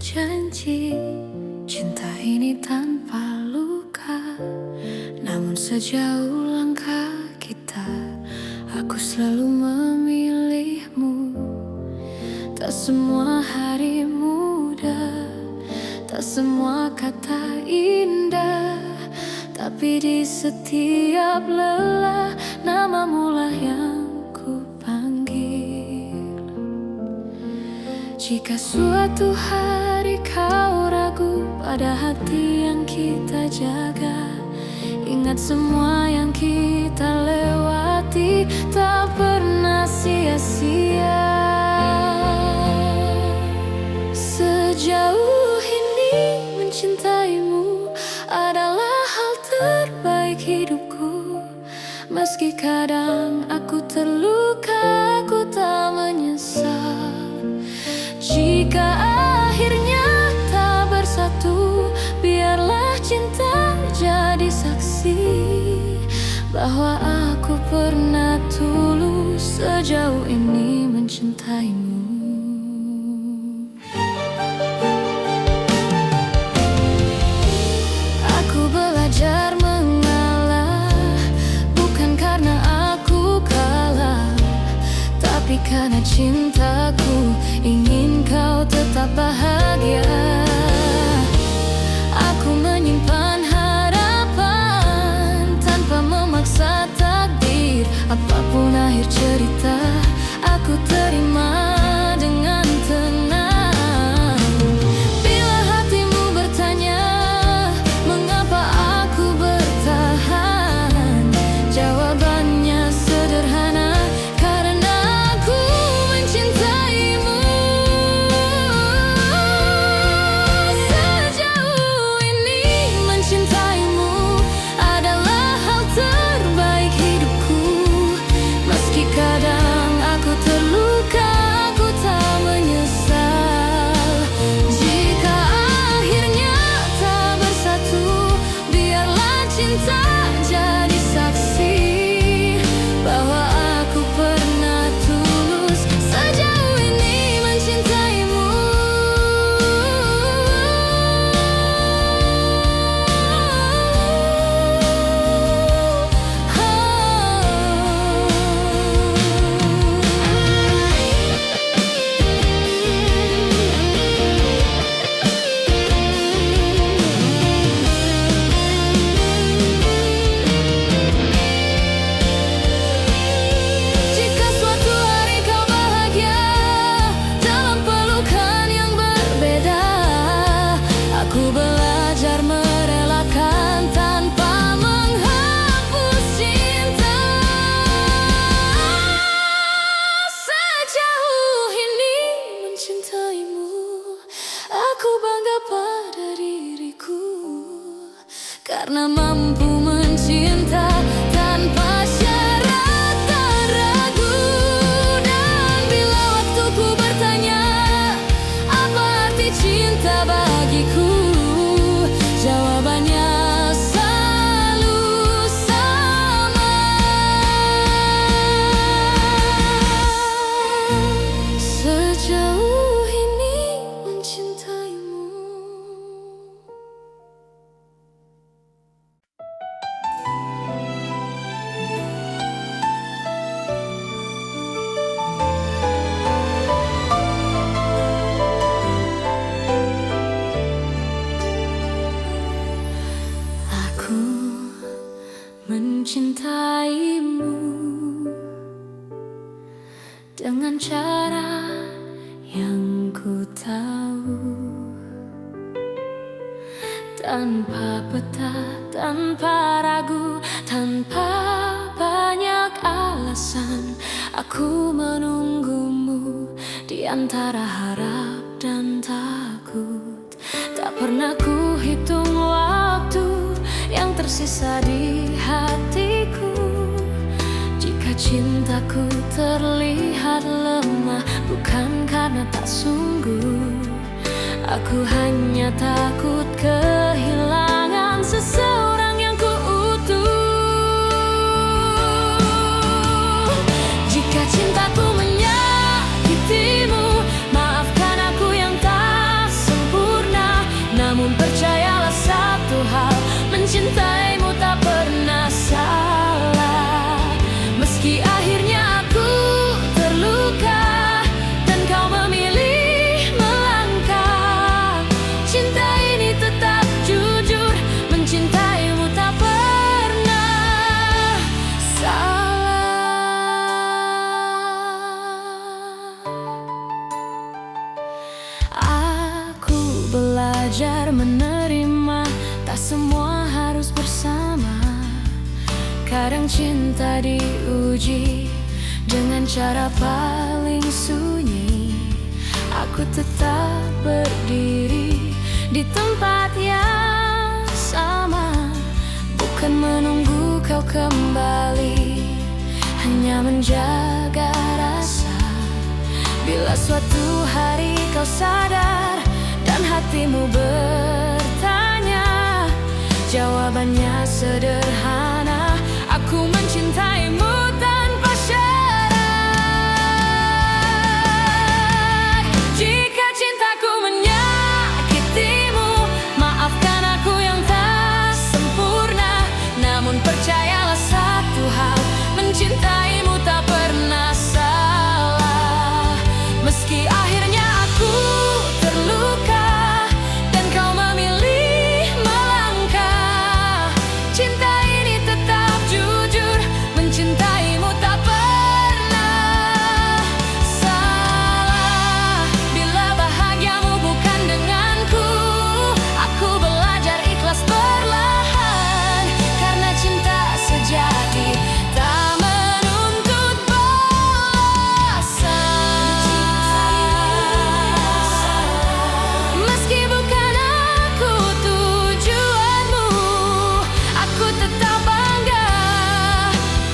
janji cinta ini tanpa luka. Namun sejauh langkah kita, aku selalu memilihmu. Tak semua hari mudah, tak semua kata indah, tapi di setiap lelah namamu lah yang ku panggil. Jika suatu hari kau ragu pada hati yang kita jaga, ingat semua yang kita lewati tak pernah sia-sia. Sejauh ini mencintaimu adalah hal terbaik hidupku. Meski kadang aku terluka, aku tak menyesal. Jika akhirnya tak bersatu, biarlah cinta jadi saksi bahwa aku pernah tulus sejauh ini mencintaimu. Aku belajar mengalah, bukan karena aku kalah, tapi karena cintaku ingin kau tetap bahagia. Aku menyimpan harapan tanpa memaksa takdir. Apapun akhir cerita, aku terima dengan tenang. Bila hatimu bertanya mengapa aku bertahan, jawabannya sederhana, karena aku mencintaimu. Sejauh ini mencintaimu adalah hal terbaik hidupku. Meski kadang aku terluka, aku tak menyesal. Jika akhirnya tak bersatu, biarlah cinta jadi saksi bahwa aku pernah tulus sejauh ini mencintaimu. Jika suatu hari kau bahagia dalam pelukan yang berbeda, aku belajar merelakan tanpa menghapus cinta. Sejauh ini mencintaimu, aku bangga pada diriku, karena mampu mencinta tanpa syarat dan ragu. Dan bila waktuku bertanya apa arti cinta bagiku, jawabannya selalu sama. Sejauh ini mencintaimu. Aku mencintaimu dengan cara yang ku tahu, tanpa peta, tanpa ragu, tanpa banyak alasan. Aku menunggumu di antara harap dan takut. Tak pernah ku hitung waktu yang tersisa di hatiku. Jika cintaku terlihat lemah, bukan karena tak sungguh. Aku hanya takut kehilangan seseorang yang kuutuh. Jika cintaku menyakitimu, maafkan aku yang tak sempurna. belajar menerima, tak semua harus bersama. Kadang cinta diuji dengan cara paling sunyi. Aku tetap berdiri di tempat yang sama, bukan menunggu kau kembali, hanya menjaga rasa. Bila suatu hari kau sadar dan hatimu bertanya, jawabannya sederhana: aku mencintaimu tanpa syarat. Jika cintaku menyakitimu, maafkan aku yang tak sempurna. Namun percayalah satu hal, mencintaimu tak pernah salah. Meski akhirnya aku terluka dan kau memilih melangkah, cinta ini tetap jujur, mencintaimu tak pernah salah. Bila bahagiamu bukan denganku, aku belajar ikhlas perlahan, karena cinta sejati tak menuntut balasan. Meski bukan aku tujuanmu, aku tetap bangga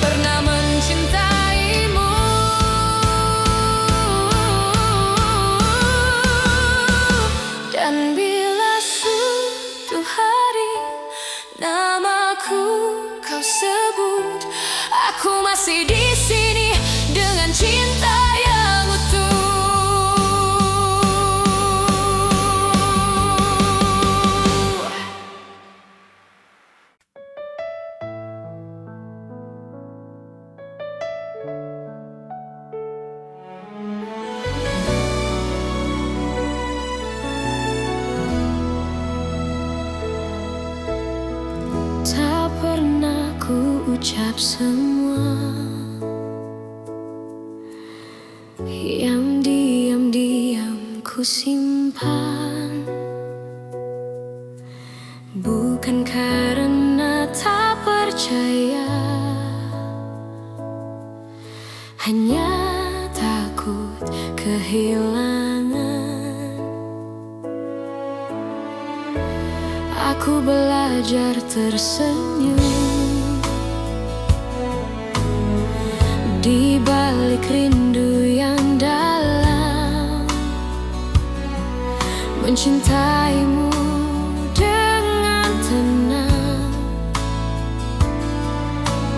pernah mencintaimu. Dan bila suatu hari namaku kau sebut, aku masih di sini dengan cinta yang utuh. Tak pernah ku ucap semua yang diam-diam ku simpan, bukan karena tak percaya, hanya takut kehilangan. Aku belajar tersenyum di balik rindu yang dalam, mencintaimu dengan tenang,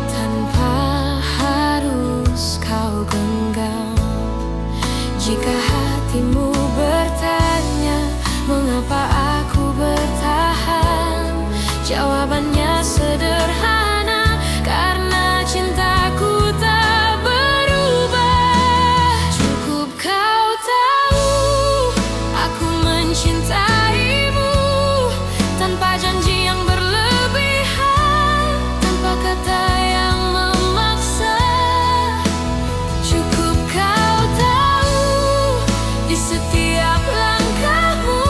tanpa harus kau genggam. Jika hatimu bertanya mengapa aku bertahan, jawabannya sederhana: karena cintaku tak berubah. Cukup kau tahu aku mencintaimu tanpa janji yang berlebihan, tanpa kata yang memaksa. Cukup kau tahu di setiap langkahmu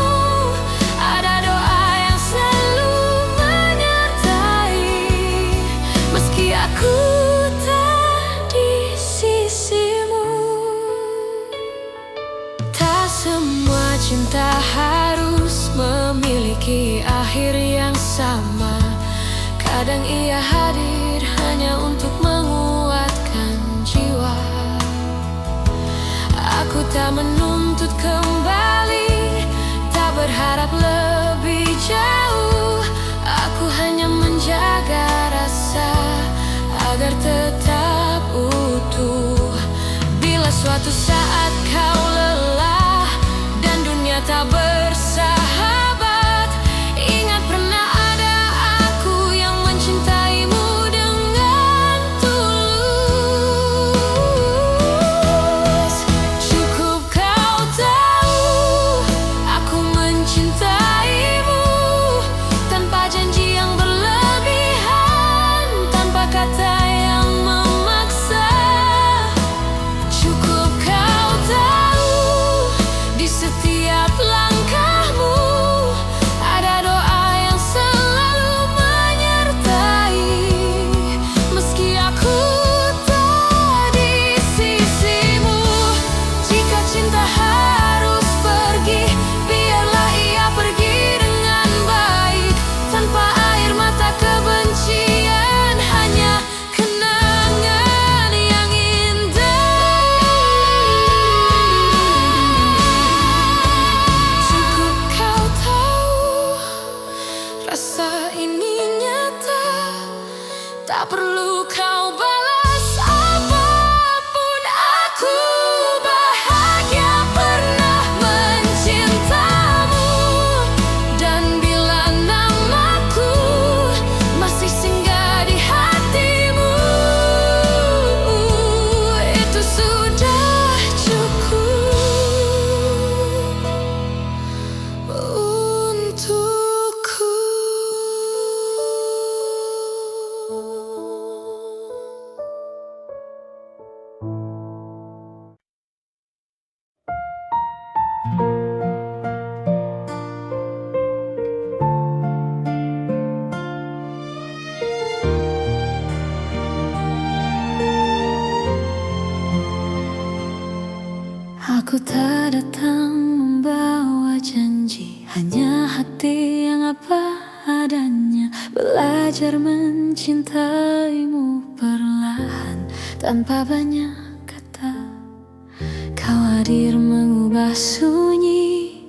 ada doa yang selalu menyertai. Meski aku tak di sisimu, tak semua cinta harus memiliki akhir yang sama. Kadang ia hadir hanya untuk menguatkan jiwa. Aku tak menuntut kembali, tak berharap lebih jauh. Aku hanya menjaga rasa agar tetap utuh. Bila suatu saat kau lelah dan dunia tak bersahabat, ingat pernah ada aku yang mencintaimu dengan tulus. Cukup kau tahu aku mencintaimu tanpa janji yang berlebihan, tanpa kata yang memaksa. Cukup kau tahu Aku tak datang membawa janji, hanya hati yang apa adanya. Belajar mencintaimu perlahan tanpa banyak kata. Kau hadir mengubah sunyi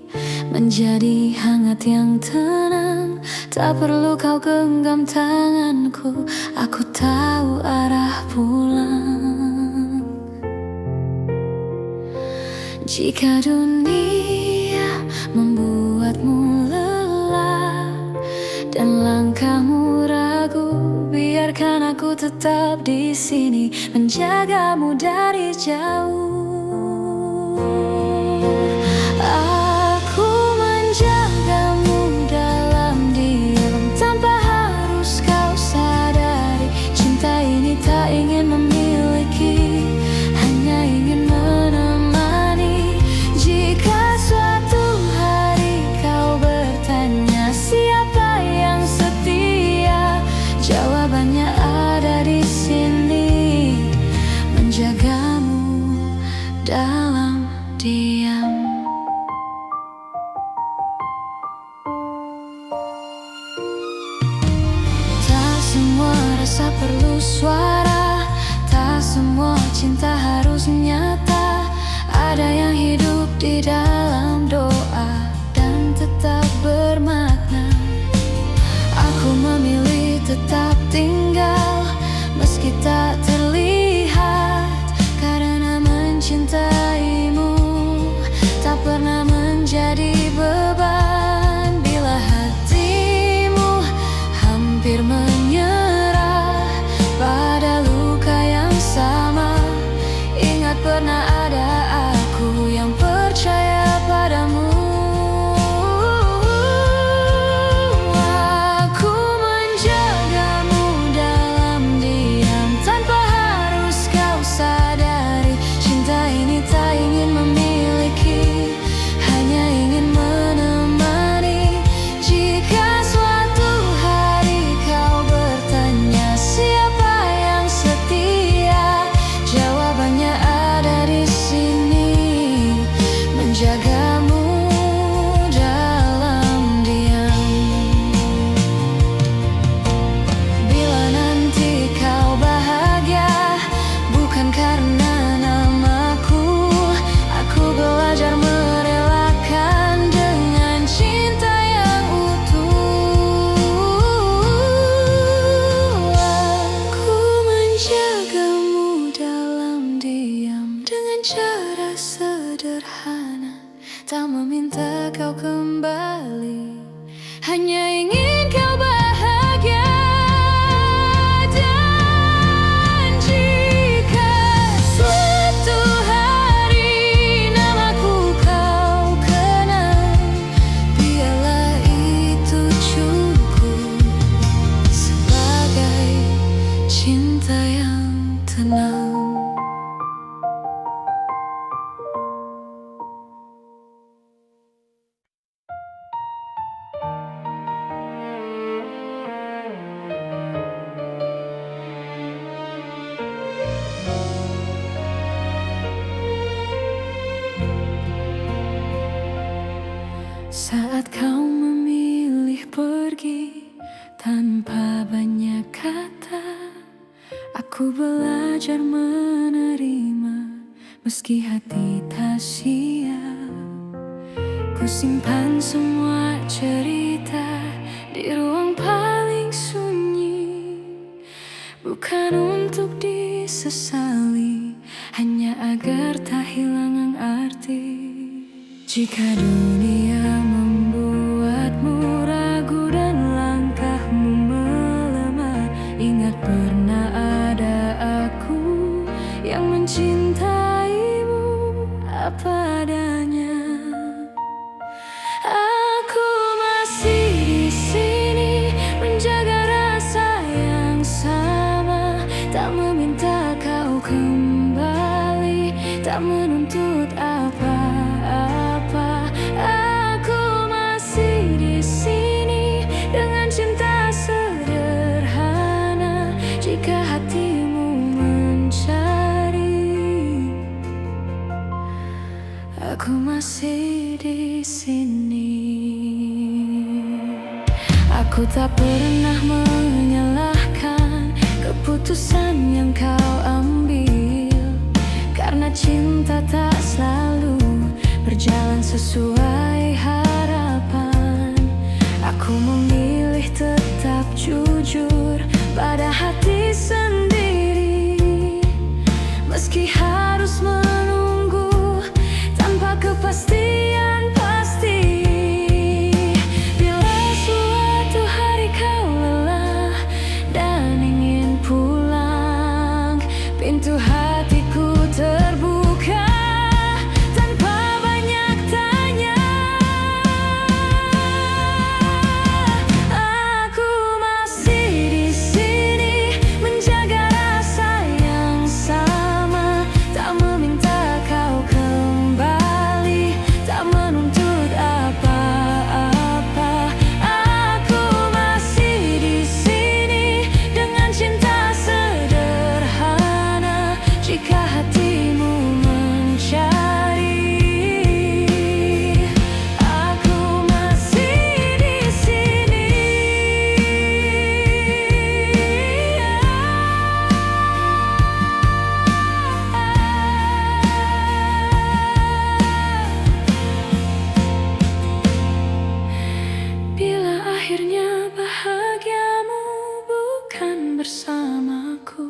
menjadi hangat yang tenang. Tak perlu kau genggam tanganku, aku tahu arah pulang. Jika dunia membuatmu lelah dan langkahmu ragu, biarkan aku tetap di sini menjagamu dari jauh. Aku menjagamu dalam diam tanpa harus kau sadari. Cinta ini tak ingin memiliki, hanya ingin menemani. Jika suatu hari kau bertanya siapa yang setia, jawabannya ada di sini, menjagamu dalam diam. Tak semua rasa perlu suara, tak semua cinta harus nyata. Ada yang hidup di dalam doa dan tetap bermakna. Aku memilih tetap tinggal meski tak terlihat, karena mencintaimu tak pernah menjadi beban. Bila hatimu hampir menyerah pada luka yang sama, ingat pernah ada aku yang percaya padamu. Aku menjagamu dalam diam tanpa harus kau sadari. Cinta ini tak ingin memiliki, hanya ingin menemani. Jika suatu hari kau bertanya siapa yang setia, jawabannya ada di sini, menjagamu dalam diam. Bila nanti kau bahagia bukan karena namaku, aku belajar merelakan dengan cinta yang utuh. Aku menjagamu dalam diam dengan cara sederhana, tak meminta kau kembali, hanya ingin kau bahagia. Dan jika suatu hari namaku kau kenal, biarlah itu cukup sebagai cinta yang tenang. Saat kau memilih pergi tanpa banyak kata, aku belajar menerima meski hati tak siap. Ku simpan semua cerita di ruang paling sunyi, bukan untuk disesali, hanya agar tak hilang arti. Jika dunia membuatmu ragu dan langkahmu melemah, ingat pernah ada aku yang mencintaimu apa adanya. Aku masih di sini menjaga rasa yang sama, tak meminta kau kembali, tak menuntut apa-apa. Aku masih di sini dengan cinta sederhana. Jika hatimu mencari, aku masih di sini. Aku tak pernah menyalahkan keputusan yang kau ambil, karena cinta tak selalu berjalan sesuai harapan. Aku memilih tetap jujur pada hati sendiri, meski harus menunggu tanpa kepastian pasti. Bila suatu hari kau lelah dan ingin pulang, pintu hatiku terbuka tanpa banyak tanya. Aku masih di sini menjaga rasa yang sama, tak meminta kau kembali, tak menuntut apa-apa. Aku masih di sini dengan cinta sederhana, jika hatimu mencari. Aku masih di sini. Bila akhirnya bahagiamu bukan bersamaku,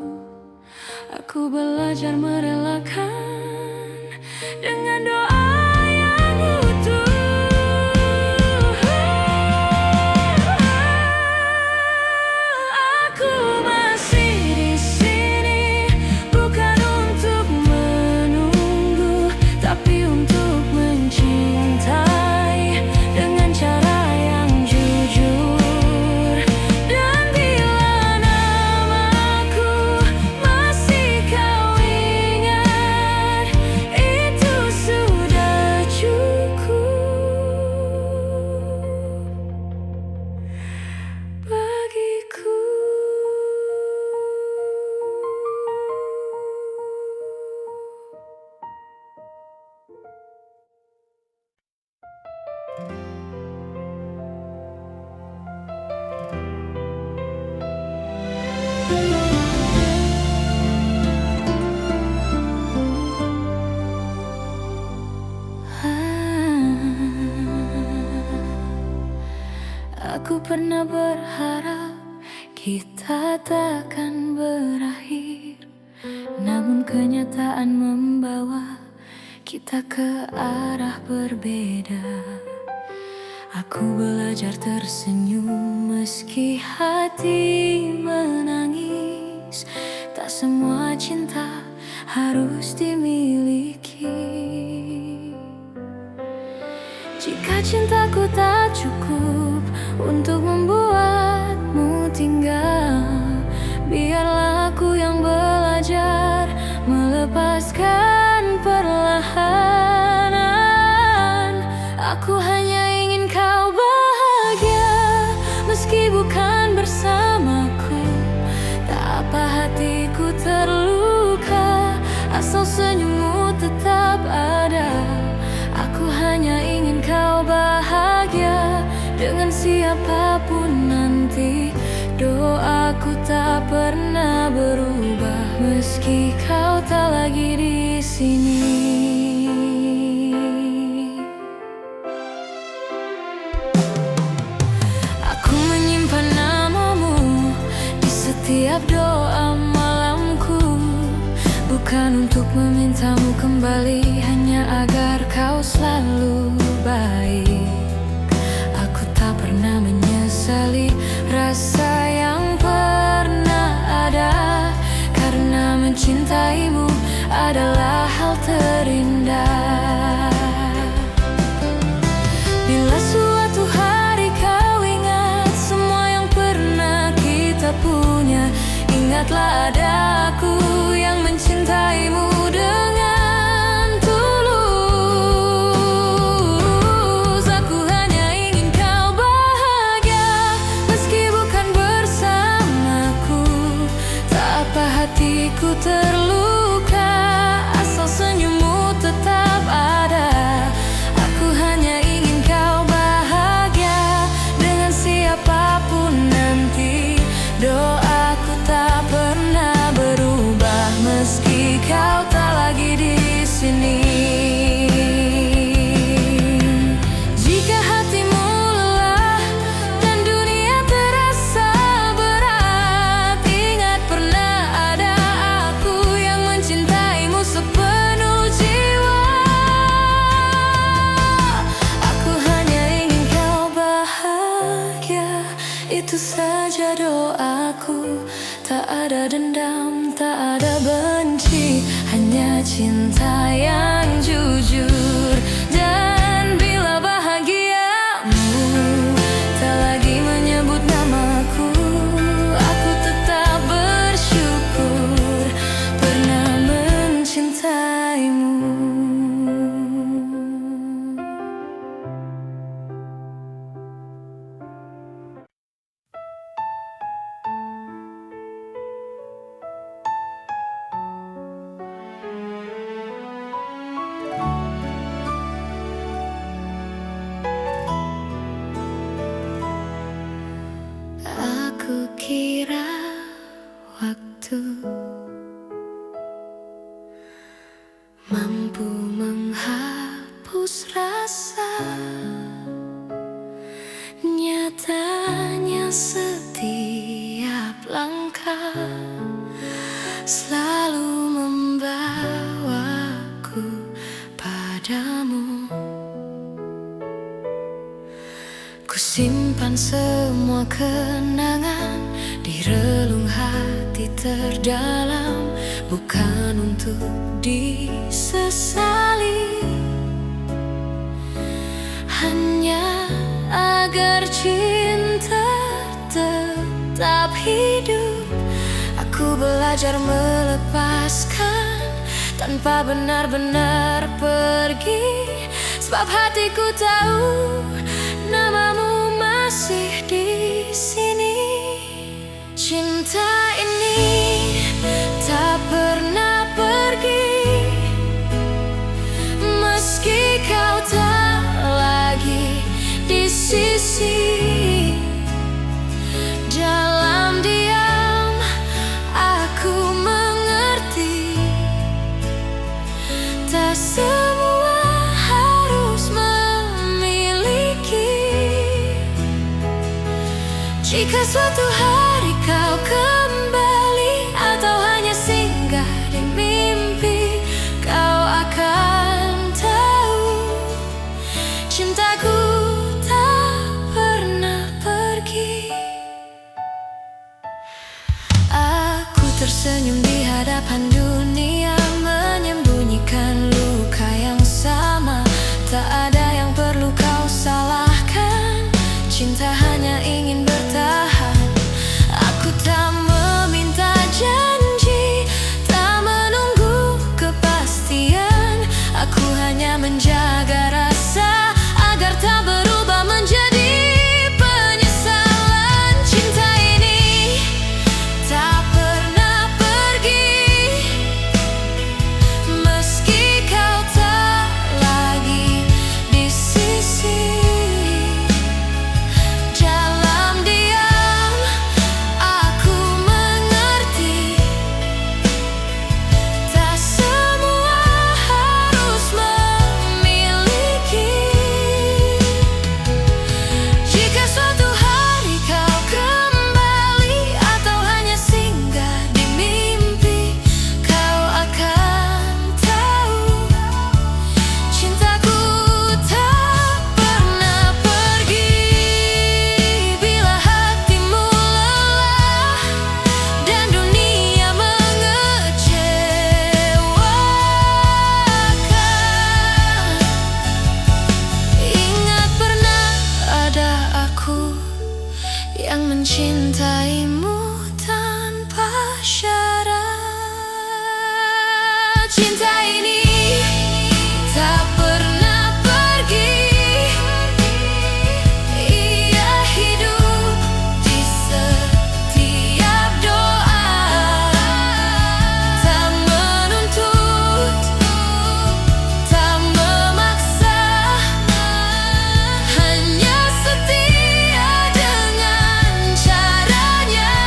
aku belajar merelakan dengan doa yang utuh. Aku masih di sini bukan untuk menunggu, tapi untuk mencintai dengan cara yang jujur. Dan bila namaku masih kau ingat, itu sudah cukup bagiku. Aku pernah berharap kita takkan berakhir, namun kenyataan membawa kita ke arah berbeda. Aku belajar tersenyum meski hati menangis. Tak semua cinta harus dimiliki. Jika cintaku tak cukup untuk membuatmu tinggal, biarlah aku yang belajar melepaskan perlahan. Aku hanya ingin kau bahagia, meski bukan bersamaku. Tak apa hatiku terluka, asal senyummu tetap ada. Aku hanya ingin kau bahagia dengan siapapun nanti. Doaku tak pernah berubah, meski kau tak lagi di sini. Aku menyimpan namamu di setiap doa malamku, bukan untuk memintamu kembali, hanya agar kau selalu baik. Aku tak pernah menyesali rasa yang pernah ada, karena mencintaimu adalah hal terindah. Bila suatu hari kau ingat semua yang pernah kita punya, ingatlah ada aku yang mencintaimu dengan tulus. Aku hanya ingin kau bahagia, meski bukan bersamaku. Tak apa hatiku terluka, asal senyummu tetap ada. Tak ada dendam, tak ada benci, hanya cinta yang jujur. Dan bila bahagiamu tak lagi menyebut namaku, aku tetap bersyukur pernah mencintaimu. Aku kira waktu mampu menghapus rasa, nyatanya setiap langkah selalu membawaku padamu. Kusimpan semua kenangan di relung hati terdalam, bukan untuk disesali, hanya agar cinta tetap hidup. Aku belajar melepaskan tanpa benar-benar pergi, sebab hatiku tahu namamu masih di sini. Cinta ini tak pernah pergi, meski kau tak lagi di sisi. Dalam diam aku mengerti, tak semua harus memiliki. Jika suatu hari kau kembali atau hanya singgah di mimpi, kau akan tahu cintaku tak pernah pergi. Aku tersenyum di hadapan dunia, menyembunyikan luka yang sama. Tak ada yang perlu kau salahkan, cinta hanya ingin bertahan. Aku tak meminta janji, tak menunggu kepastian. Aku hanya menjaga rasa agar tak berubah menjadi penyesalan. Cinta ini tak pernah pergi, meski kau tak lagi di sisi. Dalam diam aku mengerti, tak semua harus memiliki. Jika suatu hari kau kembali atau hanya singgah di mimpi, kau akan tahu cintaku tak pernah pergi. Bila hatimu lelah dan dunia mengecewakan, ingat pernah ada aku yang mencintaimu tanpa syarat. Cinta ini tak pernah pergi, ia hidup di setiap doa. Tak menuntut, tak memaksa, hanya setia dengan caranya.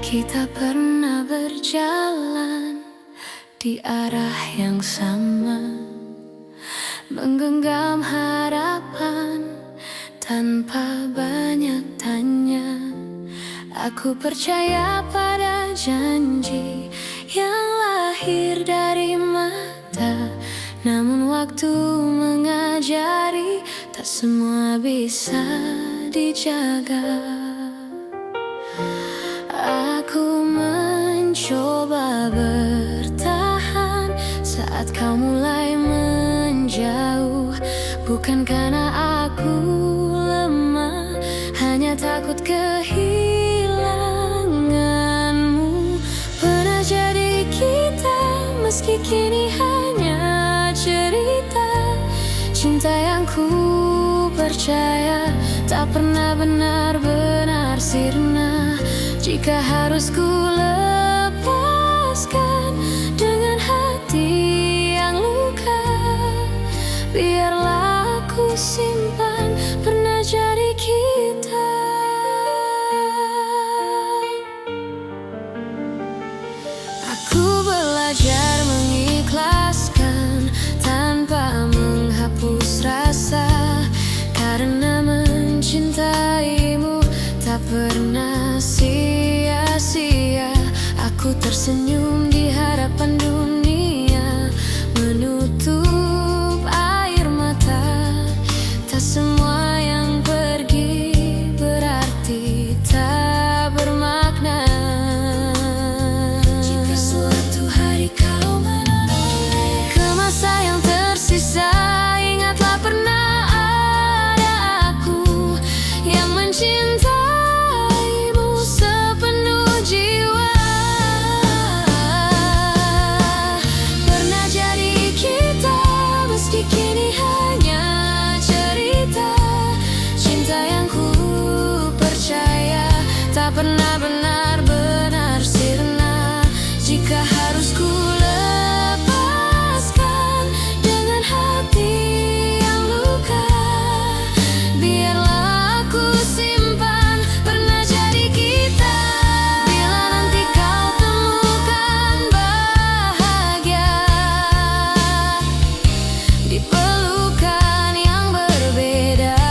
Kita pernah berjalan di arah yang sama, menggenggam harapan tanpa banyak tanya. Aku percaya pada janji yang lahir dari mata, namun waktu mengajari tak semua bisa dijaga. Aku mencoba bertahan saat kau mulai menjauh, bukan karena aku lemah, hanya takut kehilanganmu. Pernah jadi kita, meski kini hanya cerita. Cinta yang ku percaya tak pernah benar-benar sirna. Jika harus ku lepaskan dengan hati yang luka, biarlah aku simpan pernah jadi kita. Aku belajar mengikhlaskan tanpa menghapus rasa, karena mencintaimu tak pernah sia-sia. Aku tersenyum di hadapan dunia, menutup air mata. Tak semua yang pergi berarti tak bermakna. Jika suatu hari kau menoleh ke masa yang tersisa, ingatlah pernah ada aku yang mencintaimu sepenuh jiwa. Pernah jadi kita, meski kini hanya cerita. Cinta yang ku percaya tak pernah benar-benar sirna. Jika harus ku lepaskan dengan hati yang luka, biarlah aku simpan pernah jadi kita. Bila nanti kau temukan bahagia di pelukan yang berbeda,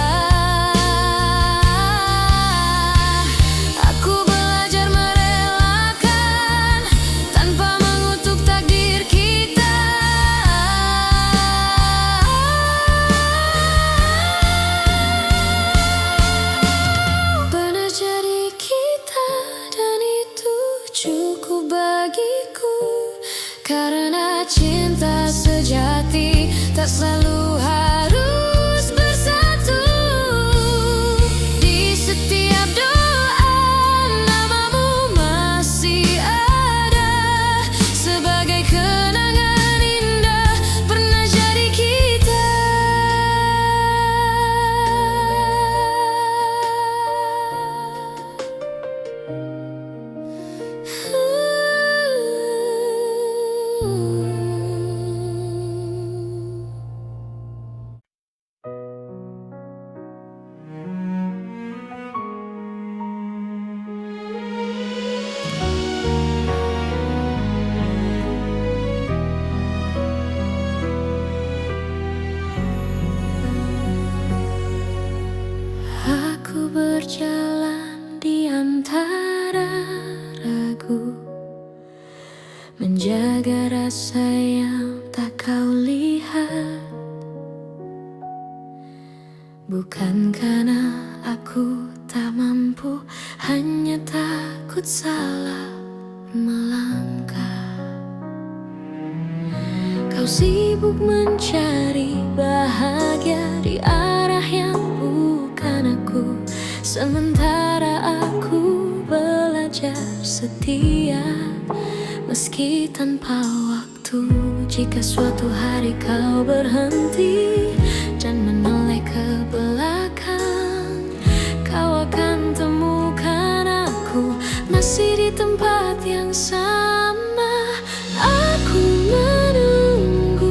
aku belajar merelakan tanpa mengutuk takdir kita. Pernah jadi kita, dan itu cukup bagiku, karena cinta sejati tak selalu harus bersatu. Di setiap doa namamu masih ada, sebagai kenangan indah pernah jadi kita. Aku berjalan di antara ragu, menjaga rasa yang tak kau lihat. Bukan karena aku tak mampu, hanya takut salah melangkah. Kau sibuk mencari bahagia di arah yang bukan aku, sementara aku belajar setia meski tanpa waktu. Jika suatu hari kau berhenti dan menoleh ke belakang, kau akan temukan aku masih di tempat yang sama. Aku menunggumu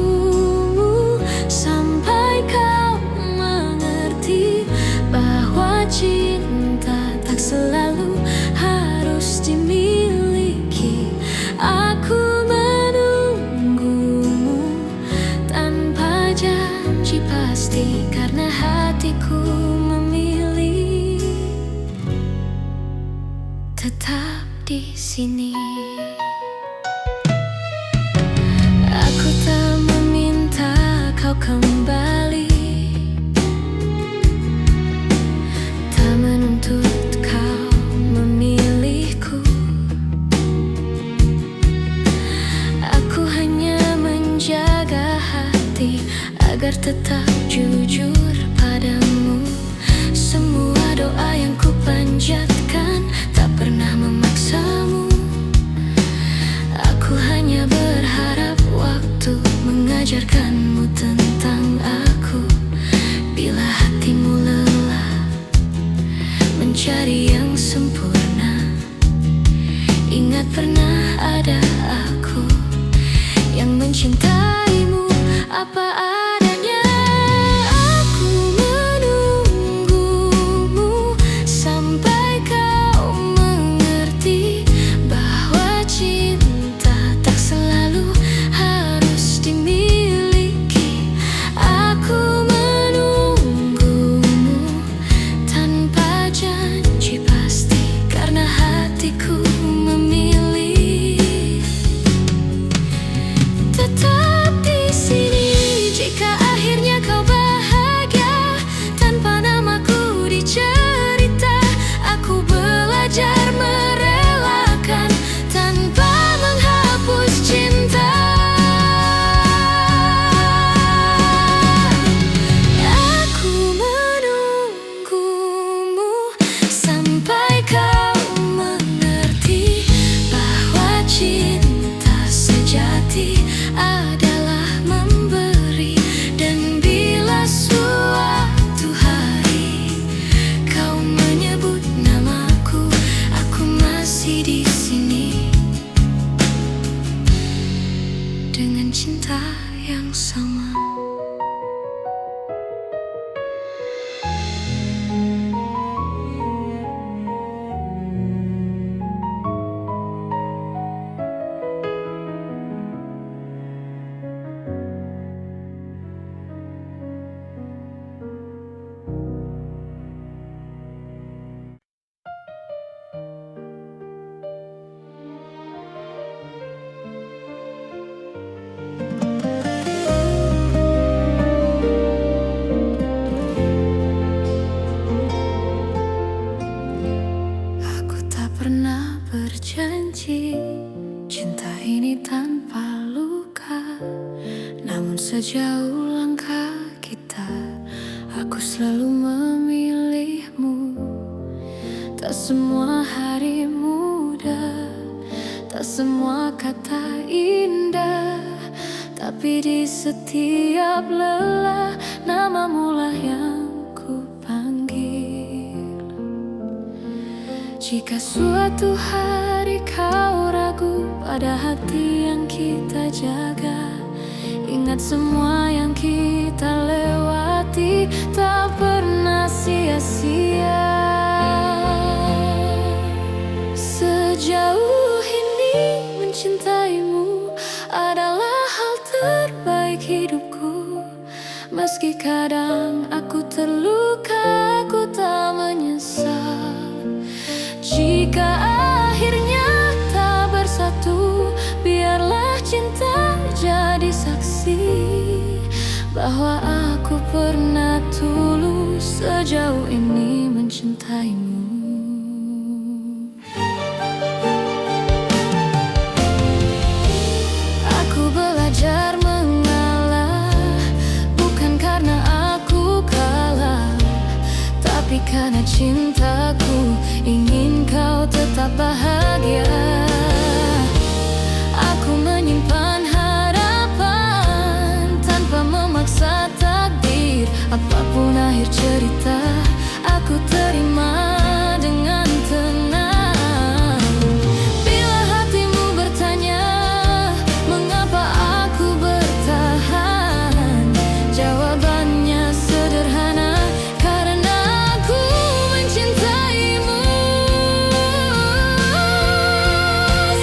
sampai kau mengerti bahwa cinta tak selalu harus dimiliki. karena hatiku memilih tetap di sini. Aku tak meminta kau kembali, tak menuntut kau memilihku. Aku hanya menjaga hati agar tetap jujur padamu. Semua doa yang ku panjatkan tak pernah memaksamu. Aku hanya berharap waktu mengajarkanmu tentang aku. Bila hatimu lelah mencari yang sempurna, ingat pernah ada aku yang mencintaimu apa adanya. Aku menunggumu sampai kau mengerti bahwa cinta tak selalu harus dimiliki. Aku menunggumu tanpa janji pasti karena hatiku memilih tetap di sini. Jika akhirnya kau bahagia tanpa namaku dicerita, aku belajar merelakan tanpa menghapus cinta. Aku menunggumu sampai kau mengerti bahwa cinta sejati adalah memberi. Dan bila suatu hari kau menyebut namaku, aku masih di sini dengan cinta yang sama. Aku tak pernah berjanji cinta ini tanpa luka, namun sejauh langkah kita, aku selalu memilihmu. Tak semua hari mudah, tak semua kata indah, tapi di setiap lelah namamu lah yang ku panggil. Jika suatu hari kau ragu pada hati yang kita jaga, ingat semua yang kita lewati tak pernah sia-sia. Sejauh ini mencintaimu adalah hal terbaik hidupku. Meski kadang aku terluka, aku tak menyesal. Jika akhirnya tak bersatu, biarlah cinta jadi saksi bahwa aku pernah tulus sejauh ini mencintaimu. Aku belajar mengalah, bukan karena aku kalah, tapi karena cintaku ingin kau tetap bahagia. Aku menyimpan harapan tanpa memaksa takdir. Apapun akhir cerita, aku terima dengan tenang. Bila hatimu bertanya mengapa aku bertahan, jawabannya sederhana, karena aku mencintaimu.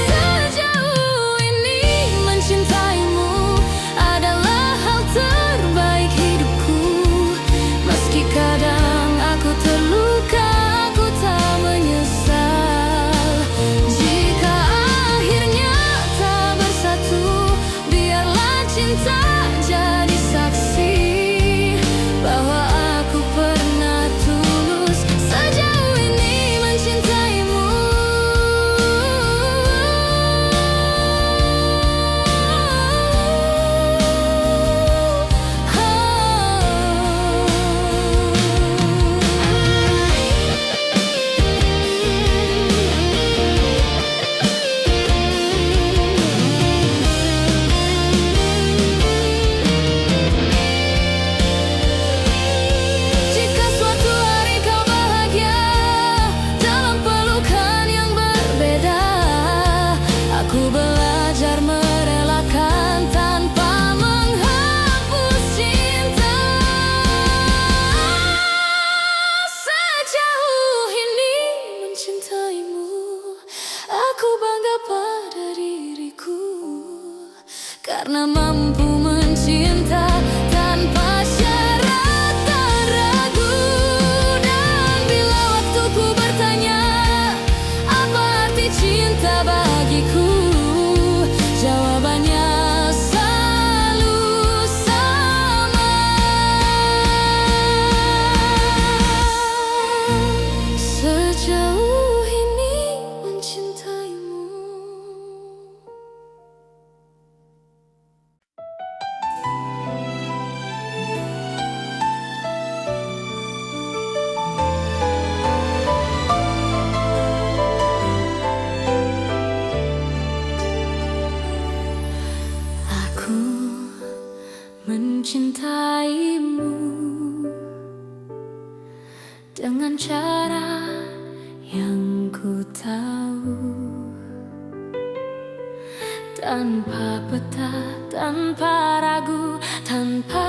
Sejauh ini mencintaimu adalah hal terbaik hidupku. dengan cara yang ku tahu. Tanpa peta, tanpa ragu, tanpa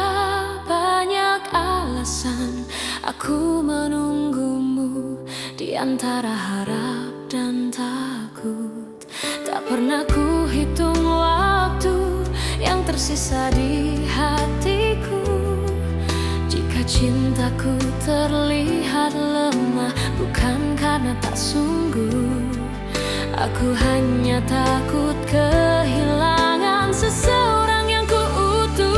banyak alasan, aku menunggumu di antara harap dan takut. Tak pernah ku hitung waktu yang tersisa di hatiku. Jika cintaku terlihat lemah, bukan karena tak sungguh. Aku hanya takut kehilangan seseorang yang ku utuh.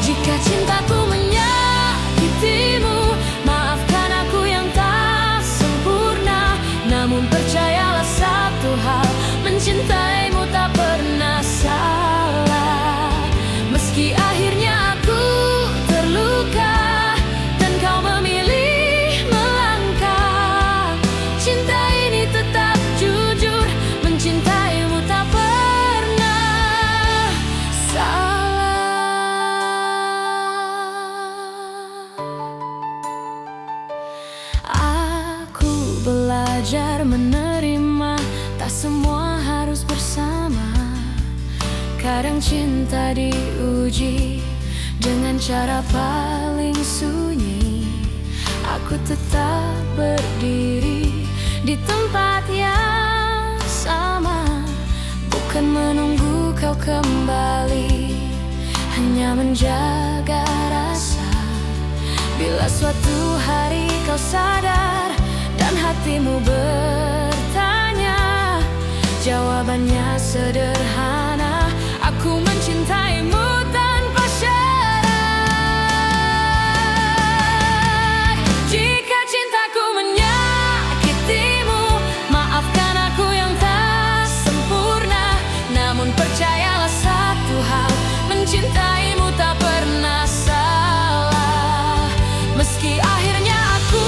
Jika cintaku menyakitimu, maafkan aku yang tak sempurna. Namun percayalah satu hal, mencintaimu tak pernah salah. Meski akhirnya aku terluka dan kau memilih melangkah, cinta ini tetap jujur, mencintaimu tak pernah salah. Aku belajar menerima, tak semua harus bersama. Kadang cinta diuji dengan cara paling sunyi. Aku tetap berdiri di tempat yang sama, bukan menunggu kau kembali, hanya menjaga rasa. Bila suatu hari kau sadar dan hatimu bertanya, jawabannya sederhana: aku mencintaimu tanpa syarat. Jika cintaku menyakitimu, maafkan aku yang tak sempurna. Namun percayalah satu hal, mencintaimu tak pernah salah. Meski akhirnya aku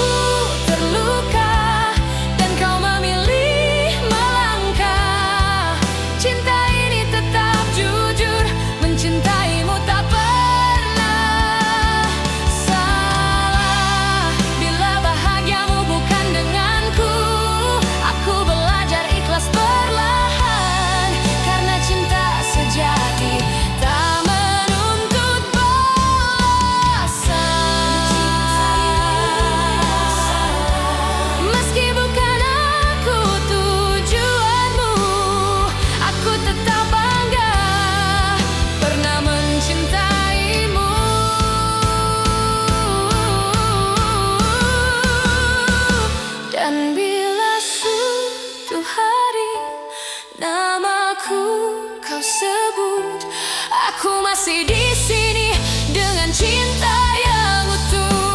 terluka dan kau memilih melangkah, cinta ini tetap jujur, mencintaimu tak pernah salah. Bila bahagiamu bukan denganku, aku belajar ikhlas perlahan, karena cinta sejati tak menuntut balasan. Meski bukan aku tujuanmu, aku tetap bangga pernah mencintaimu. Dan bila suatu hari namaku kau sebut, aku masih di sini dengan cinta yang utuh.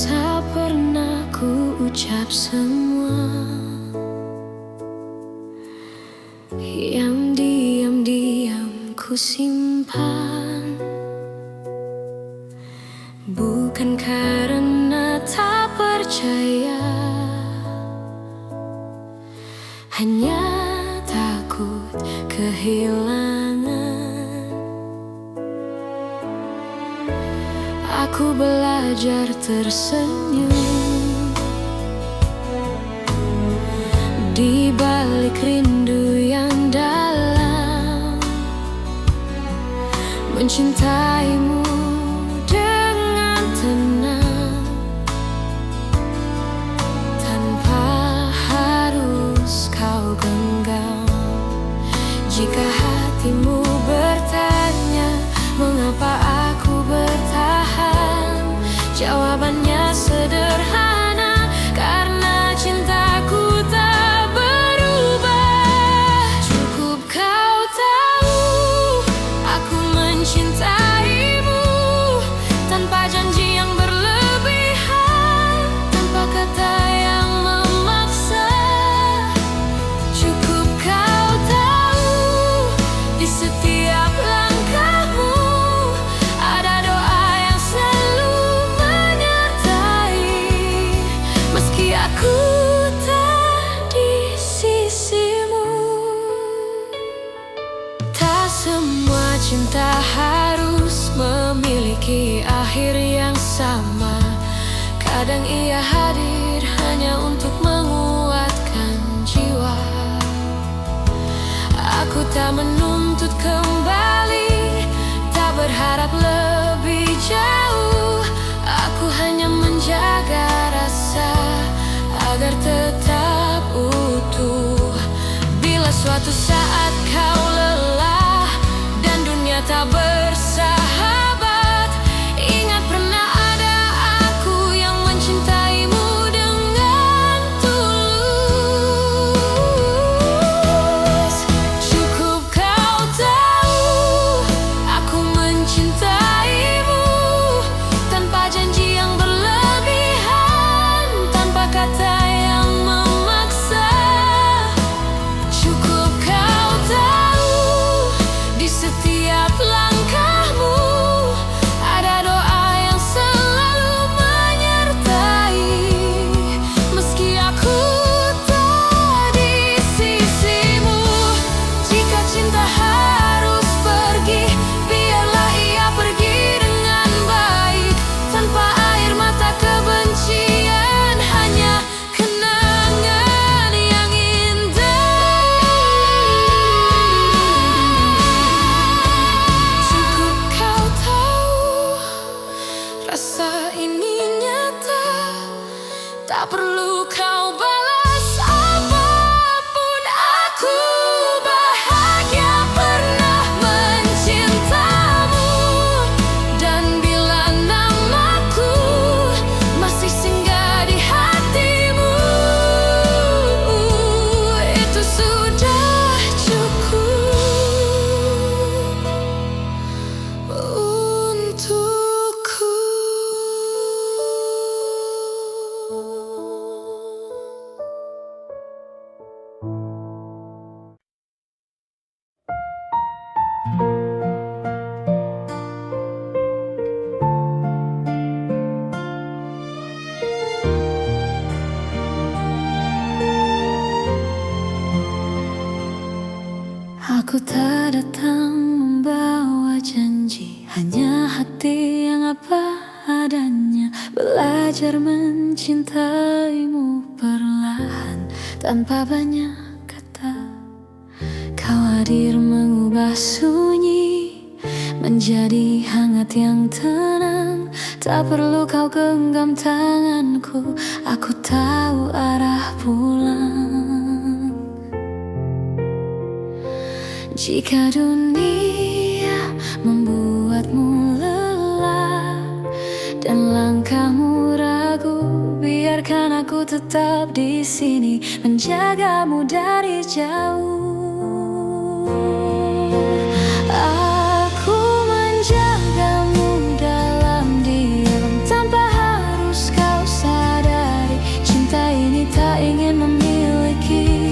Tak pernah ku ucap semua yang diam-diam ku simpan, bukan karena tak percaya, hanya takut kehilangan. Aku belajar tersenyum di balik rindu yang dalam, mencintaimu dengan tenang, tanpa harus kau genggam. Jika hatimu bertanya mengapa aku bertahan, jawabannya sederhana: karena cintaku tak berubah. Cukup kau tahu aku mencintai cinta harus memiliki akhir yang sama. Kadang ia hadir hanya untuk menguatkan jiwa. Aku tak menuntut kembali, tak berharap lebih jauh. Aku hanya menjaga rasa agar tetap utuh. Bila suatu saat kau lelah dan dunia tak bersahabat, ingat pernah ada aku yang mencintaimu dengan tulus. Cukup kau tahu aku mencintaimu tanpa janji yang berlebihan, tanpa kata yang memaksa. Cukup kau tahu di setiap langkahmu ada doa yang selalu menyertai. Meski aku tak di sisimu, jika cinta harus pergi, biarlah ia pergi dengan baik, tanpa air mata kebencian, hanya kenangan yang indah. Cukup kau tahu rasa ini nyata, tak perlu kau balas apapun. Aku bahagia pernah mencintamu, dan bila namaku masih singgah di hatimu, itu sudah cukup untukku. Aku tak datang membawa janji, hanya hati yang apa adanya. Belajar mencintaimu perlahan, tanpa banyak kata. Kau hadir mengubah sunyi menjadi hangat yang tenang. Tak perlu kau genggam tanganku, aku tahu arah pulang. Jika dunia membuatmu lelah dan langkahmu ragu, biarkan aku tetap di sini menjagamu dari jauh. Aku menjagamu dalam diam, tanpa harus kau sadari. Cinta ini tak ingin memiliki,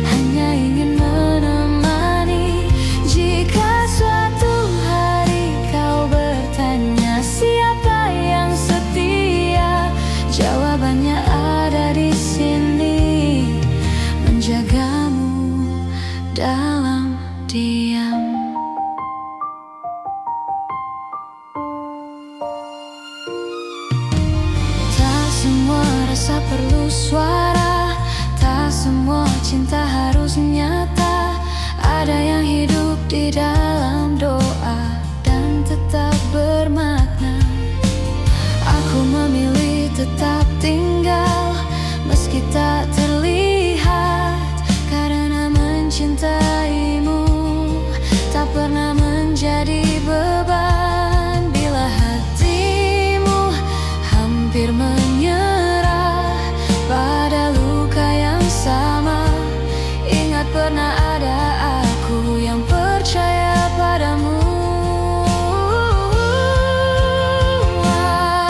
hanya ingin menemani. Jika suatu hari kau bertanya siapa yang setia, jawabannya ada di sini, menjagamu dalam diam. Tak semua rasa perlu suara, tak semua cinta harus nyata. Ada yang hidup di dalam doa dan tetap bermakna. Aku memilih tetap tinggal meski tak terlihat, karena mencintaimu tak pernah menjadi beban. Bila hatimu hampir menyerah pada luka yang sama, ingat pernah ada aku yang percaya padamu.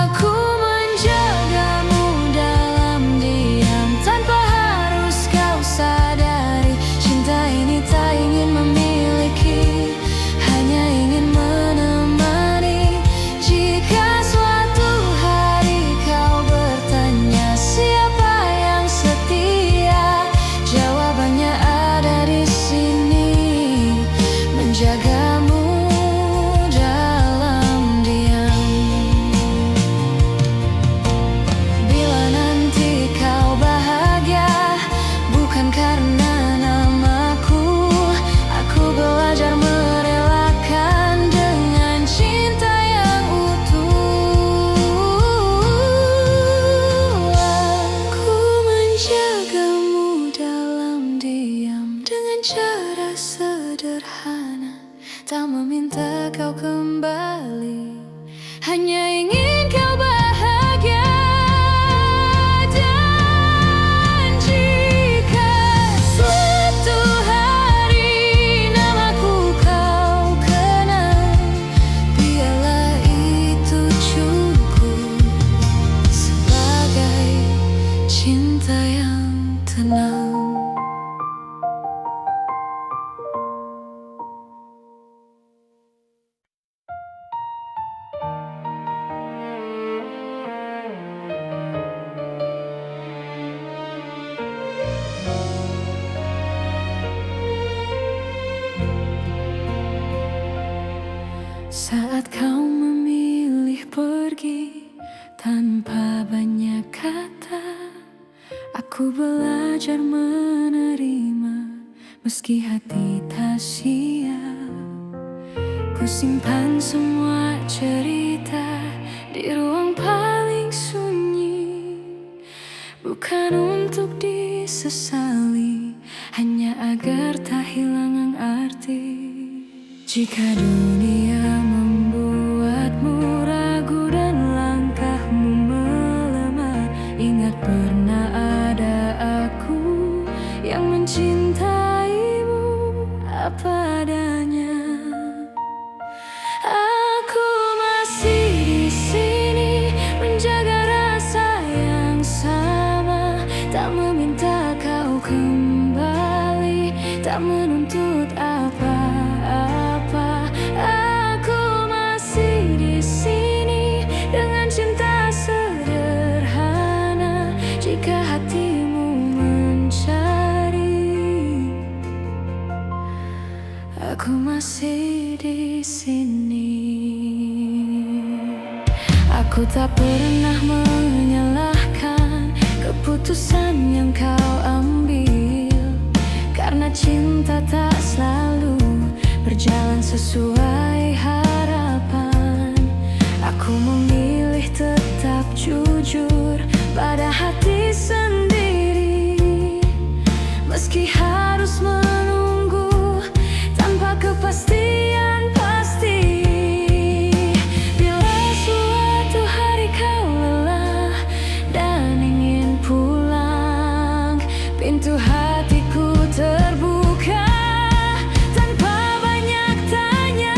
Aku menjagamu dalam diam, tanpa harus kau sadari. Cinta ini tak ingin memiliki, hanya ingin menemani. Jika suatu hari kau bertanya siapa yang setia, jawabannya ada di sini. cara sederhana, tak meminta kau kembali, hanya ingin kau bahagia. Dan jika suatu hari namaku kau kenal, biarlah itu cukup sebagai cinta yang tenang. Saat kau memilih pergi tanpa banyak kata, aku belajar menerima meski hati tak siap. Ku simpan semua cerita di ruang paling sunyi, bukan untuk disesali, hanya agar tak hilang arti. Jika dunia membuatmu ragu dan langkahmu melemah, ingat pernah ada aku yang mencintaimu apa adanya. Aku masih di sini menjaga rasa yang sama, tak meminta kau kembali, tak menuntut apa-apa. Aku masih di sini dengan cinta sederhana, jika hatimu mencari, aku masih di sini. Aku tak pernah menyalahkan keputusan yang kau ambil, karena cinta tak selalu berjalan sesuai harapan. Aku memilih tetap jujur pada hati sendiri, meski harus menunggu tanpa kepastian pasti. Bila suatu hari kau lelah dan ingin pulang, pintu hatiku terbuka tanpa banyak tanya.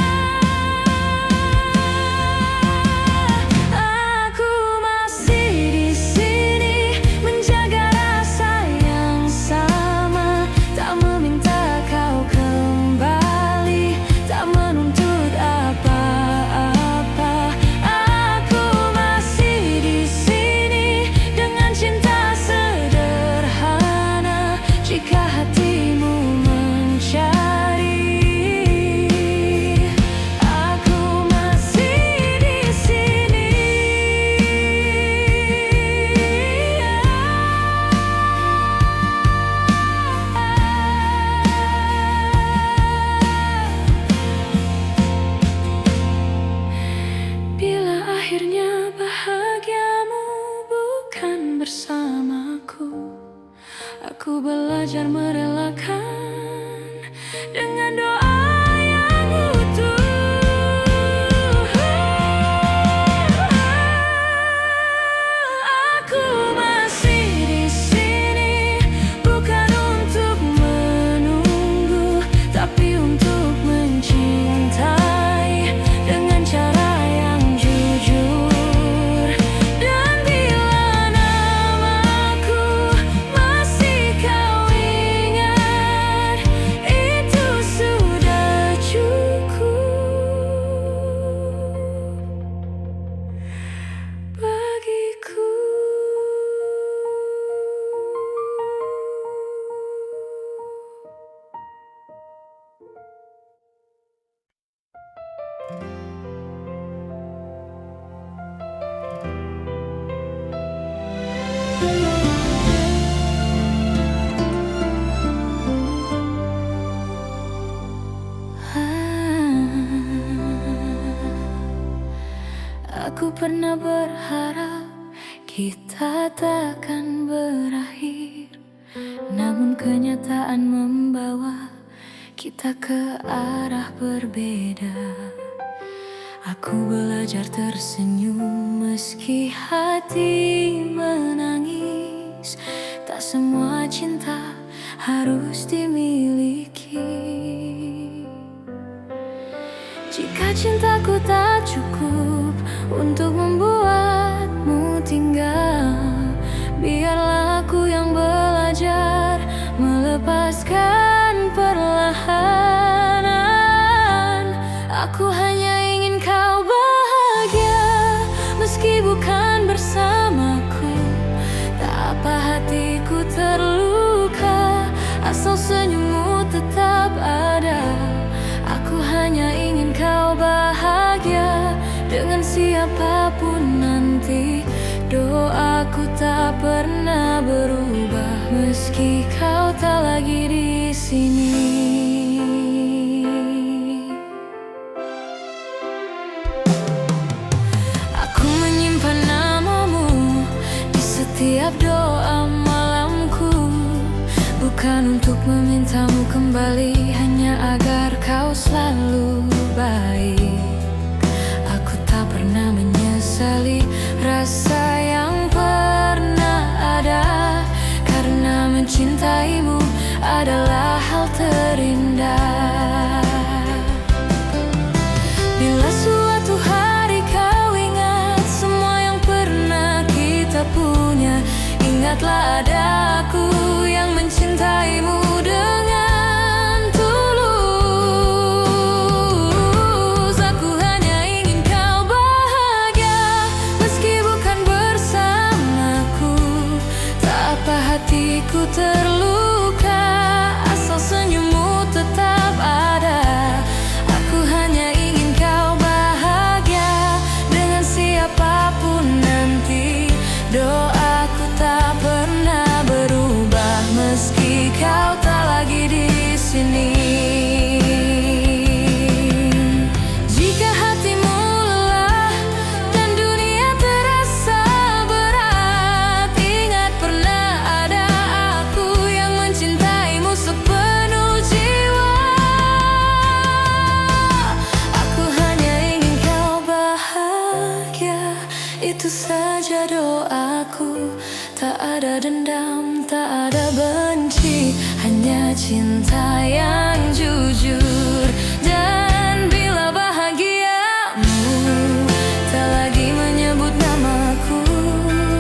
Aku masih di sini menjaga rasa yang sama, tak meminta kau kembali, tak menuntut apa-apa. Aku masih di sini dengan cinta sederhana, jika hatimu mencari, aku masih di sini. Bila akhirnya bahagiamu bukan bersamaku, aku belajar merelakan dengan doa yang utuh. Aku masih di sini bukan untuk menunggu, tapi untuk mencintai dengan cara yang jujur. Dan bila namaku masih kau ingat, itu sudah cukup bagiku. Aku pernah berharap kita takkan berakhir, namun kenyataan membawa kita ke arah berbeda. Aku belajar tersenyum meski hati menangis. Tak semua cinta harus dimiliki. Jika cintaku tak cukup untuk membuatmu tinggal, biarlah aku yang belajar melepaskan perlahan. Aku hanya ingin kau bahagia, meski bukan bersamaku. Tak apa hatiku terluka, asal senyummu tetap ada. Aku hanya ingin kau bahagia, dengan siapapun nanti. Doaku tak pernah berubah, meski kau tak lagi di sini. Aku menyimpan namamu di setiap doa malamku, bukan untuk memintamu kembali, hanya agar kau selalu baik. Aku tak pernah menyesali rasa yang pernah ada, karena mencintaimu adalah hal terindah. Bila suatu hari kau ingat semua yang pernah kita punya, ingatlah ada aku yang mencintaimu dengan tulus. Aku hanya ingin kau bahagia, meski bukan bersamaku. Tak apa hatiku terluka, asal senyummu tetap ada. Aku hanya ingin kau bahagia, dengan siapapun nanti. Doaku tak pernah berubah, meski kau tak lagi di sini. Jika hatimu lelah dan dunia terasa berat, ingat pernah ada aku yang mencintaimu sepenuh jiwa. Aku hanya ingin kau bahagia, itu saja doaku. Tak ada dendam, tak ada benci, hanya cinta yang jujur. Dan bila bahagiamu tak lagi menyebut namaku,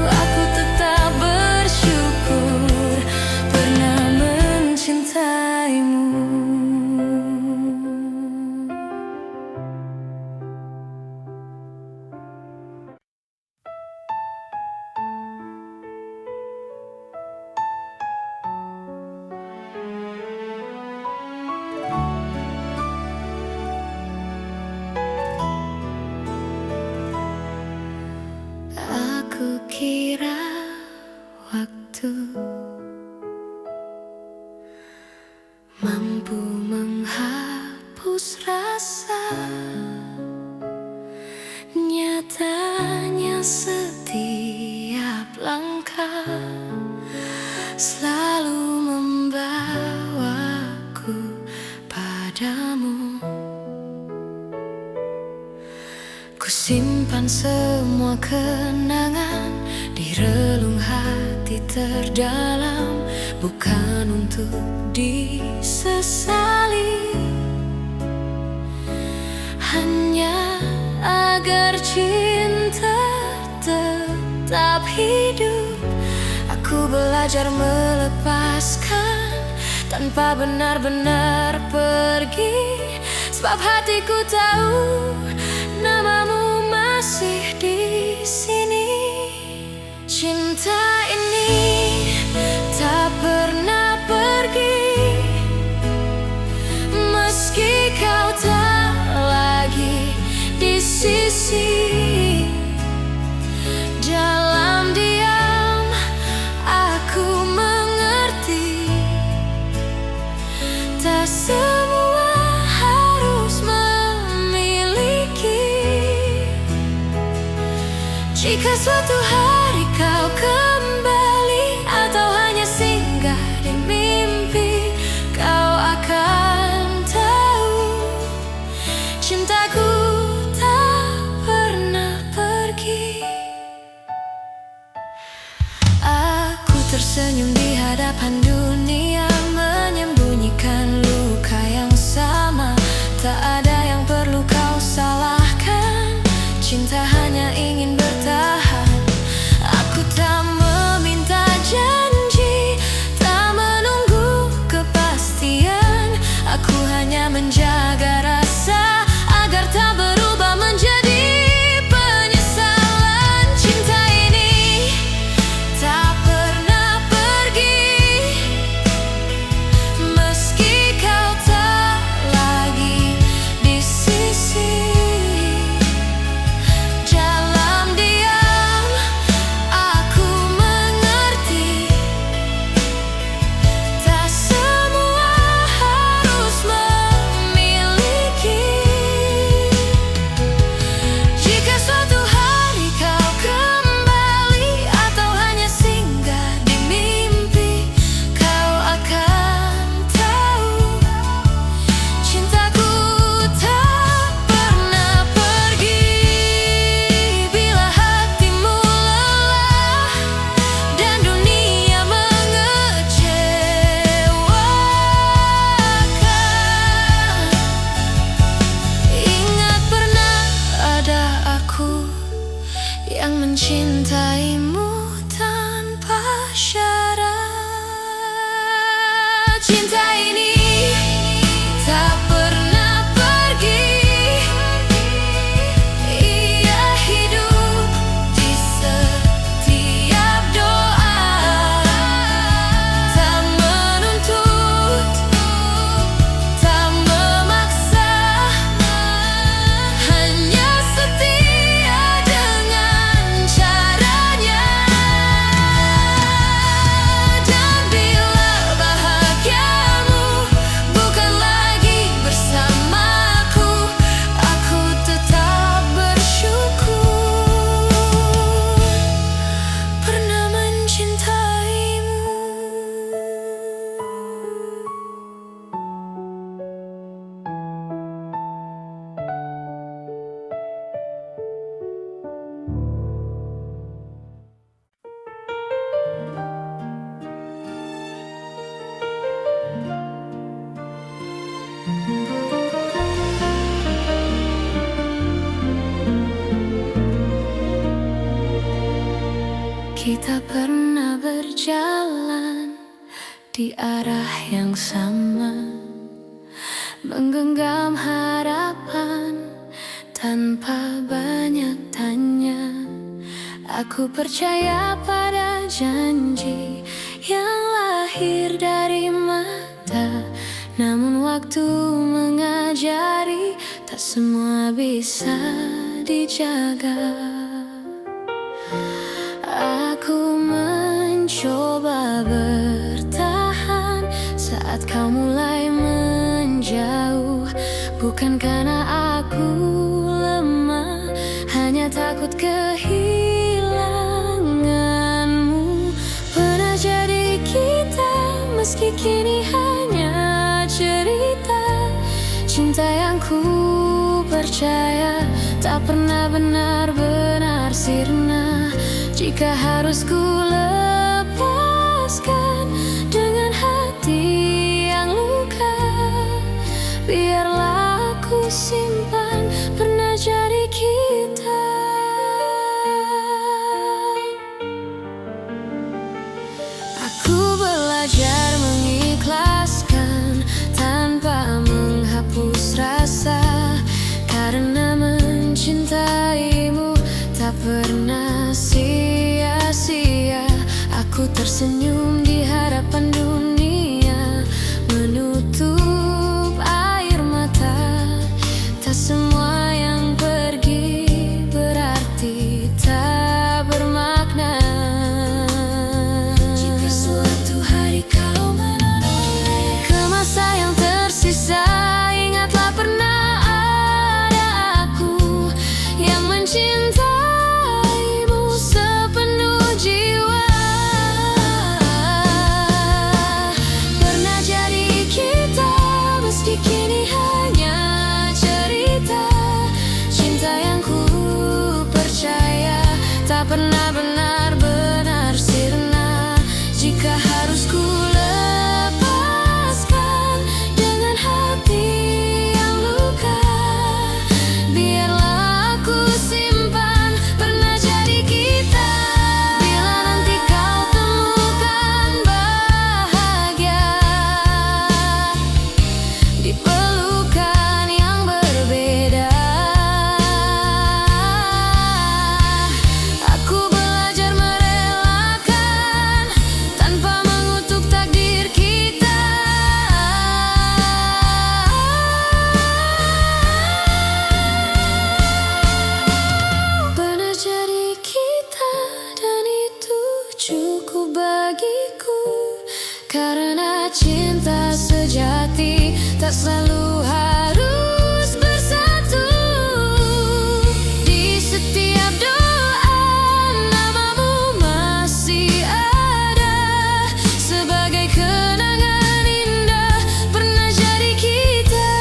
aku tetap bersyukur pernah mencintaimu. Aku kira waktu mampu menghapus rasa, nyatanya setiap langkah selalu membawaku padamu. Ku simpan semua kenangan di relung hati terdalam, bukan untuk disesali, hanya agar cinta tetap hidup. Aku belajar melepaskan tanpa benar-benar pergi, sebab hatiku tahu namamu masih di sini. Cinta ini tak pernah pergi, meski kau tak lagi di sisi. Dalam diam aku mengerti, tak semua harus memiliki. Jika suatu hari kau kembali atau hanya singgah di mimpi, kau akan menjaga rasa agar tak berubah menjadi penyesalan. Cinta ini tak pernah pergi, meski kau tak lagi di sisi. Dalam diam aku mengerti, tak semua harus memiliki. Jika suatu hari kau kembali atau hanya singgah di mimpi, kau akan tahu cintaku tak pernah pergi. Bila hatimu lelah dan dunia mengecewakan, ingat pernah ada aku yang mencintaimu tanpa syarat. Cinta ini tak pernah pergi, ia hidup di setiap doa. Tak menuntut, tak memaksa, hanya setia dengan caranya. Dan bila bahagiamu bukan lagi bersamaku, aku tetap bersyukur pernah mencintaimu. Kita pernah berjalan di arah yang sama, menggenggam harapan tanpa banyak tanya. Aku percaya pada janji yang lahir dari mata, namun waktu mengajari tak semua bisa dijaga. Aku mencoba bertahan saat kau mulai menjauh, bukan karena aku lemah, hanya takut kehilanganmu. Pernah jadi kita, meski kini hanya cerita. Cinta yang ku percaya tak pernah benar-benar sirna. Jika harus ku lepaskan dengan hati yang luka, biarlah aku simpan pernah jadi kita. Aku belajar mengikhlaskan tanpa menghapus rasa, karena mencintaimu tak pernah sia-sia. tak selalu harus bersatu. Di setiap doa namamu masih ada, sebagai kenangan indah pernah jadi kita.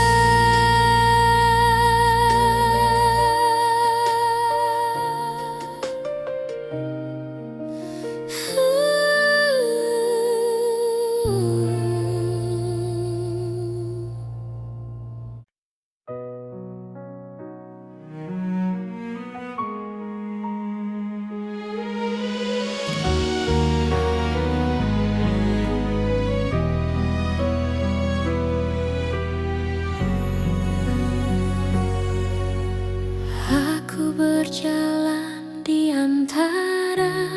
Aku berjalan di antara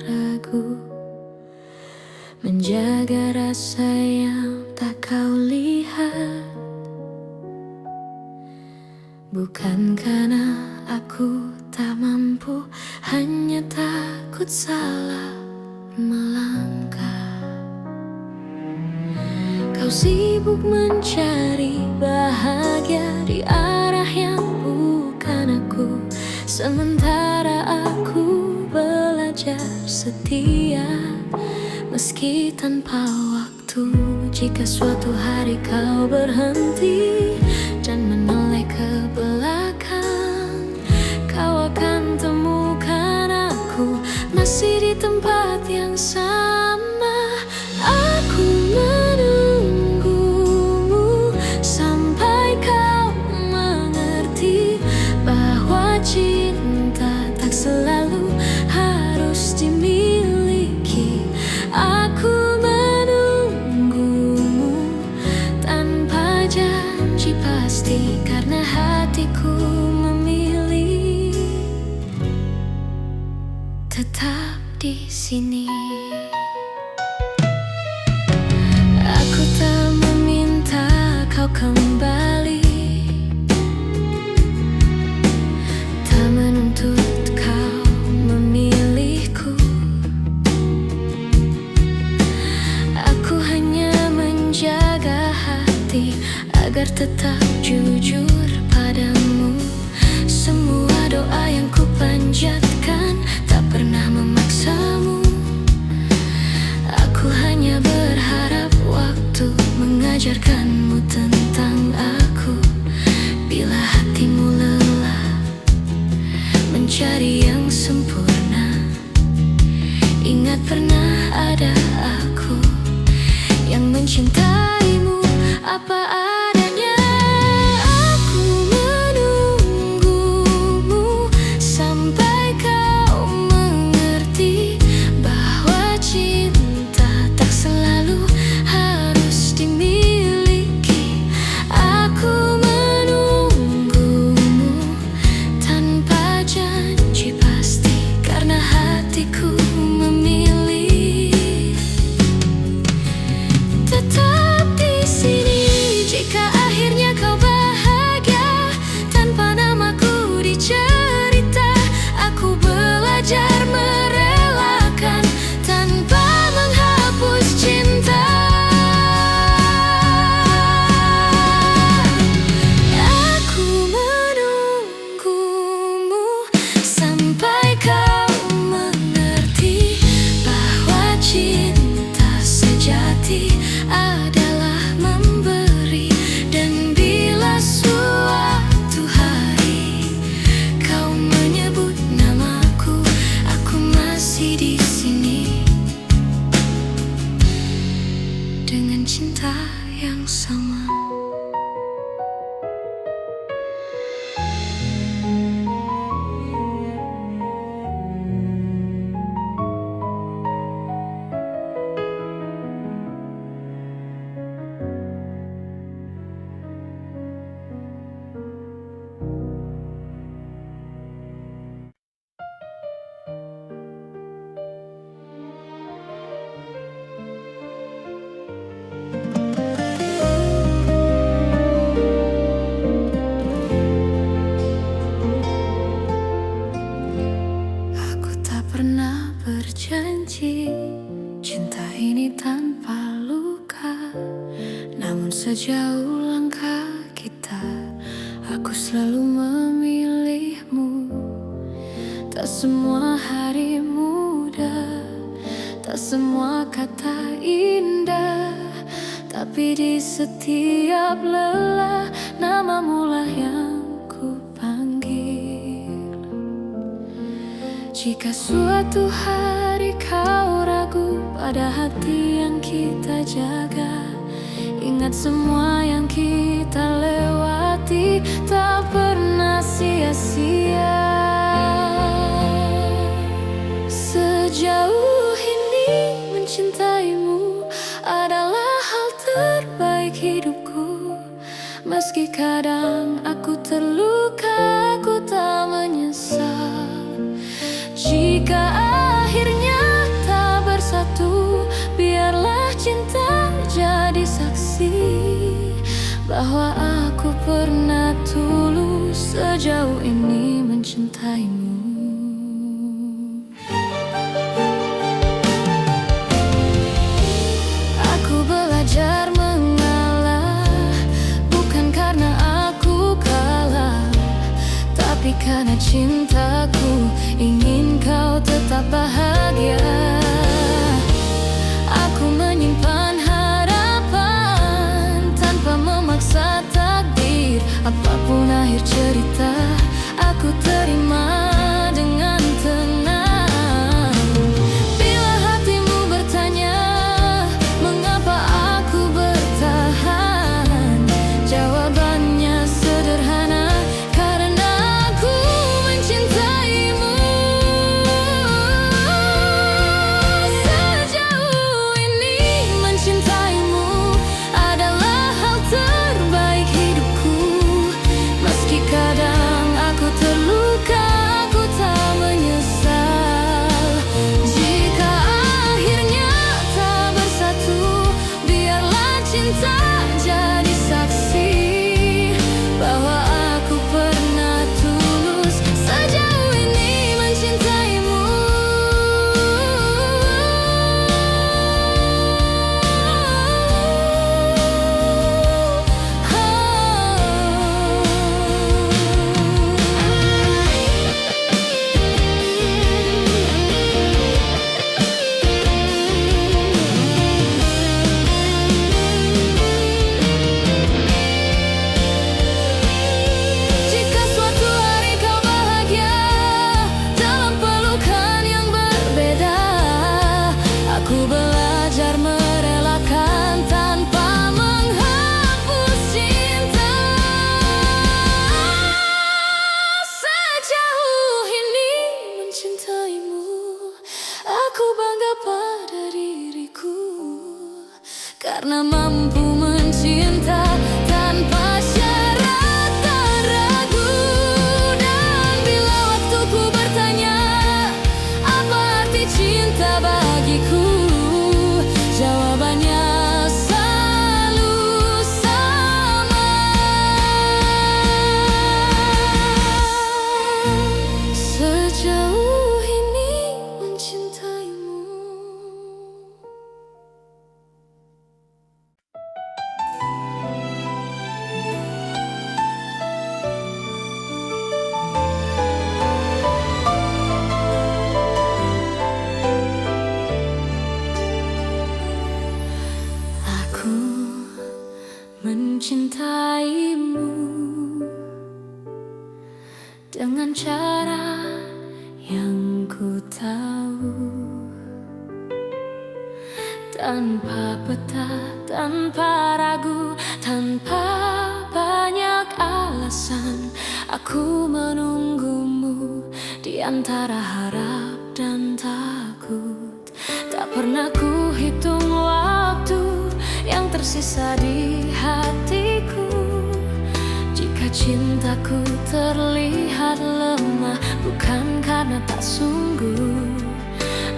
ragu, menjaga rasa yang tak kau lihat. Bukan karena aku tak mampu, hanya takut salah melangkah. Kau sibuk mencari bahagia di arah yang bukan aku, sementara aku belajar setia meski tanpa waktu. Jika suatu hari kau berhenti dan menoleh ke belakang, kau akan temukan aku masih di tempat yang sama. Aku menunggumu sampai kau mengerti bahwa cinta tak selalu harus dimiliki. Aku menunggumu tanpa janji pasti, karena hatiku memilih tetap di sini. Aku tak meminta kau kembali, tak menuntut kau memilihku. Aku hanya menjaga hati agar tetap jujur padamu. Semua doa yang ku panjatkan tak pernah memaksamu. Aku hanya berharap waktu mengajarkanmu tentang aku. Bila hatimu lelah mencari yang sempurna, ingat pernah ada aku yang mencintaimu apa adanya. Aku menunggumu sampai kau mengerti bahwa cinta tak selalu harus dimiliki. Aku menunggumu tanpa janji pasti, karena hatiku memilih tetap di sini. Jika akhirnya kau bahagia tanpa namaku dicerita, aku belajar merelakan tanpa menghapus cinta. Aku menunggumu sampai kau mengerti bahwa cinta sejati adalah memberi. Dan bila suatu hari kau menyebut namaku, aku masih di sini dengan cinta yang sama. Aku selalu memilihmu. Tak semua hari mudah, tak semua kata indah, tapi di setiap lelah namamu lah yang ku panggil. Jika suatu hari kau ragu pada hati yang kita jaga, ingat semua yang kita lewati tak pernah sia-sia. Sejauh ini mencintaimu adalah hal terbaik hidupku. Meski kadang aku terluka, aku tak menyesal. Jika akhirnya tak bersatu, biarlah cinta jadi saksi bahwa aku pernah tulus sejauh ini mencintaimu. Aku belajar mengalah, bukan karena aku kalah, tapi karena cintaku ingin kau tetap bahagia. Aku menyimpan harapan tanpa memaksa takdir. Apapun akhir cerita, aku terima dengan tenang. Bila hatimu bertanya mengapa aku bertahan, jawabannya sederhana, karena aku mencintaimu. Sejauh ini mencintaimu adalah hal terbaik hidupku. Meski kadang aku terluka, aku tak menyesal. Jika akhirnya tak bersatu, biarlah cinta jadi saksi bahwa aku pernah tulus sejauh ini mencintaimu. Jika suatu hari kau bahagia dalam pelukan yang berbeda, aku belajar merelakan tanpa menghapus cinta. Sejauh ini mencintaimu, aku bangga pada diriku, karena mampu mencinta tanpa syarat dan ragu. Dan bila waktuku bertanya apa arti cinta bagiku, jawabannya selalu sama. Sejauh ini mencintaimu. Aku mencintaimu dengan cara yang ku tahu, tanpa peta, tanpa ragu, tanpa banyak alasan. Aku menunggumu di antara harap dan takut. Tak pernah ku hitung waktu yang tersisa di hatiku. Jika cintaku terlihat lemah, bukan karena tak sungguh,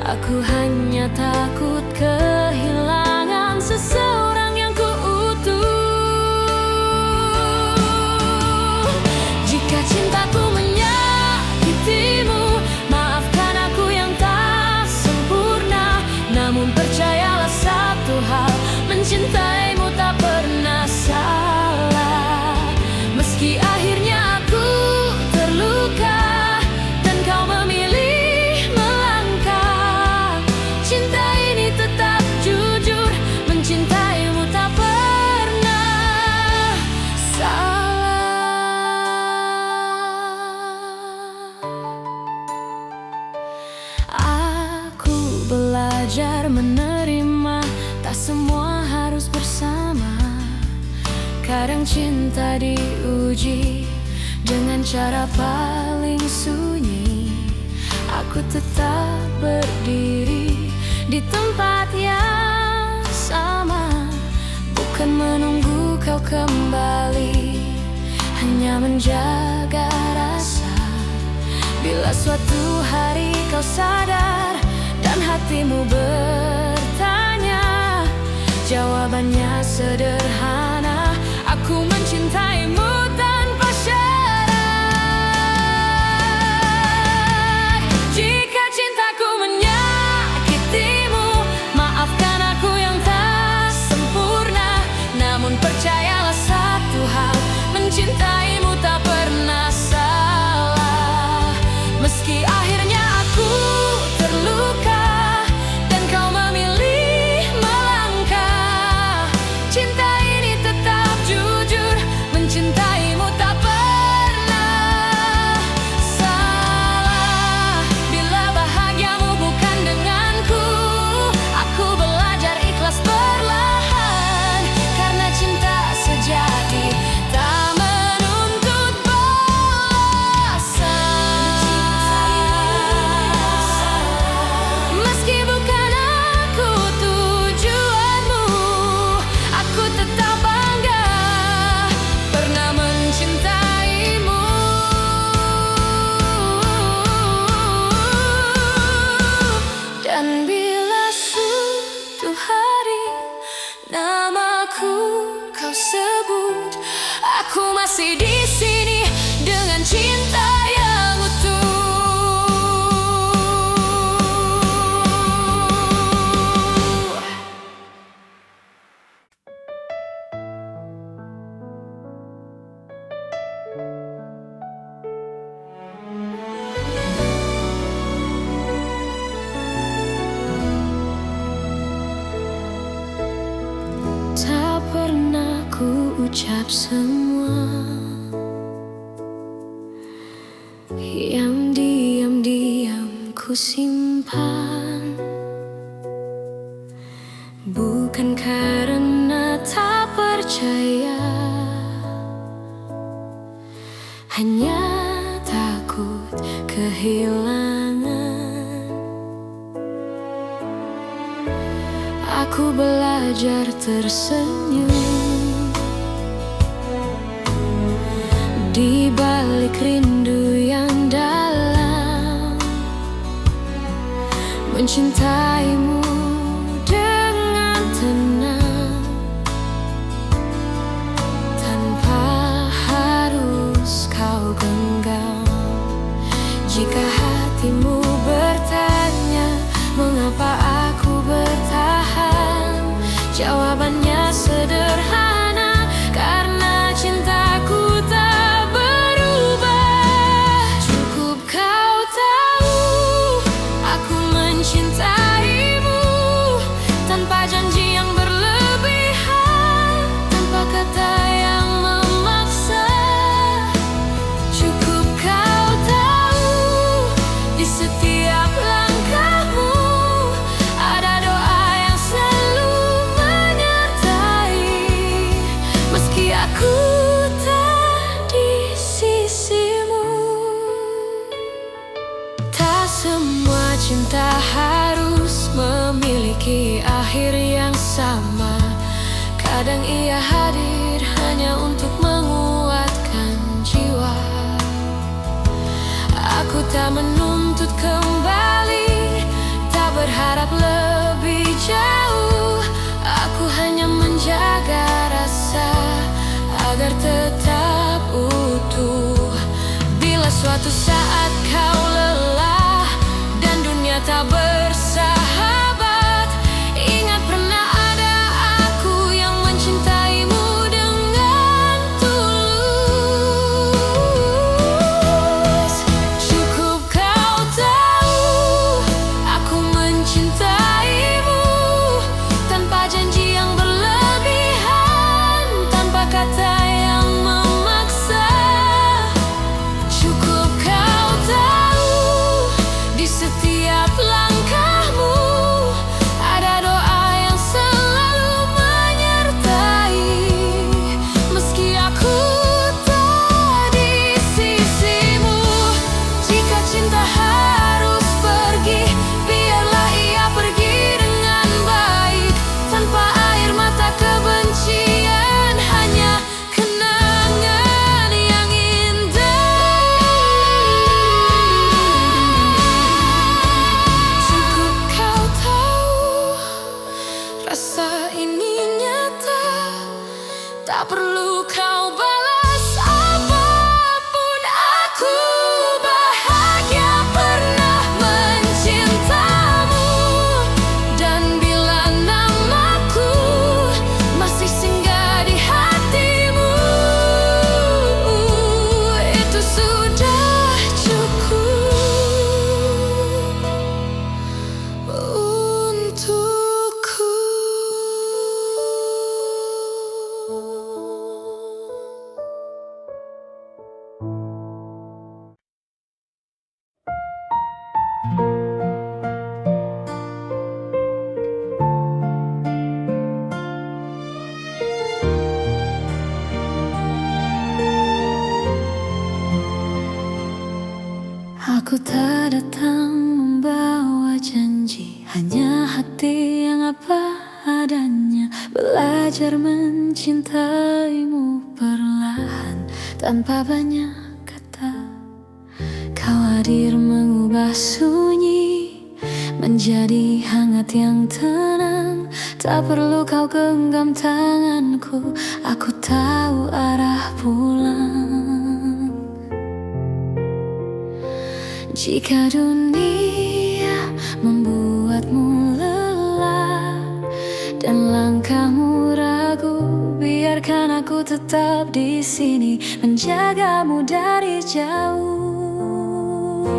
aku hanya takut kehilangan seseorang yang kuutuh. Jika cintaku menyakitimu, maafkan aku yang tak sempurna. Namun percayalah satu hal, mencintaimu tak pernah salah. Meski akhirnya Kadang cinta diuji dengan cara paling sunyi. Aku tetap berdiri di tempat yang sama, bukan menunggu kau kembali, hanya menjaga rasa. Bila suatu hari kau sadar dan hatimu bertanya, jawabannya sederhana: aku mencintaimu tanpa syarat. Jika cintaku menyakitimu, maafkan aku yang tak sempurna. Namun percayalah satu hal, mencintaimu tak pernah salah. Meski akhirnya aku terluka dan kau memilih melangkah, cinta ini tetap jujur, mencintaimu tak pernah salah. Bila bahagiamu bukan denganku, aku belajar ikhlas perlahan, karena cinta sejati tak menuntut balasan. Meski bukan aku tujuanmu, aku tetap bangga pernah mencintaimu. Dan bila suatu hari namaku kau sebut, aku masih di sini dengan cinta yang utuh. Tak pernah ku ucap semua yang diam-diam ku simpan, bukan karena tak percaya, hanya takut kehilangan. Aku belajar tersenyum di balik rindu yang dalam, mencintaimu dengan tenang, tanpa harus kau genggam. Jika hatimu bertanya mengapa aku bertahan, jawabannya sederhana: karena cintaku tak berubah. Cukup kau tahu aku mencintaimu tanpa janji yang berlebihan, tanpa kata yang memaksa. Cukup kau tahu di setiap langkahmu ada doa yang selalu menyertai. Meski aku tak di sisimu, tak semua cinta harus memiliki akhir yang sama. Kadang ia hadir hanya untuk menguatkan jiwa. Aku tak menuntut kembali, tak berharap lebih jauh. Aku hanya menjaga rasa agar tetap utuh. Bila suatu saat kau lelah dan dunia tak bersahabat, ingat pernah ada aku yang mencintaimu dengan tulus. Cukup kau tahu aku mencintaimu tanpa janji yang berlebihan, tanpa kata yang memaksa. Cukup kau tahu Aku tak datang membawa janji, hanya hati yang apa adanya. Belajar mencintaimu perlahan tanpa banyak kata. Kau hadir mengubah sunyi menjadi hangat yang tenang. Tak perlu kau genggam tanganku, aku tahu arah pulang. Jika dunia membuatmu lelah dan langkahmu ragu, biarkan aku tetap di sini menjagamu dari jauh.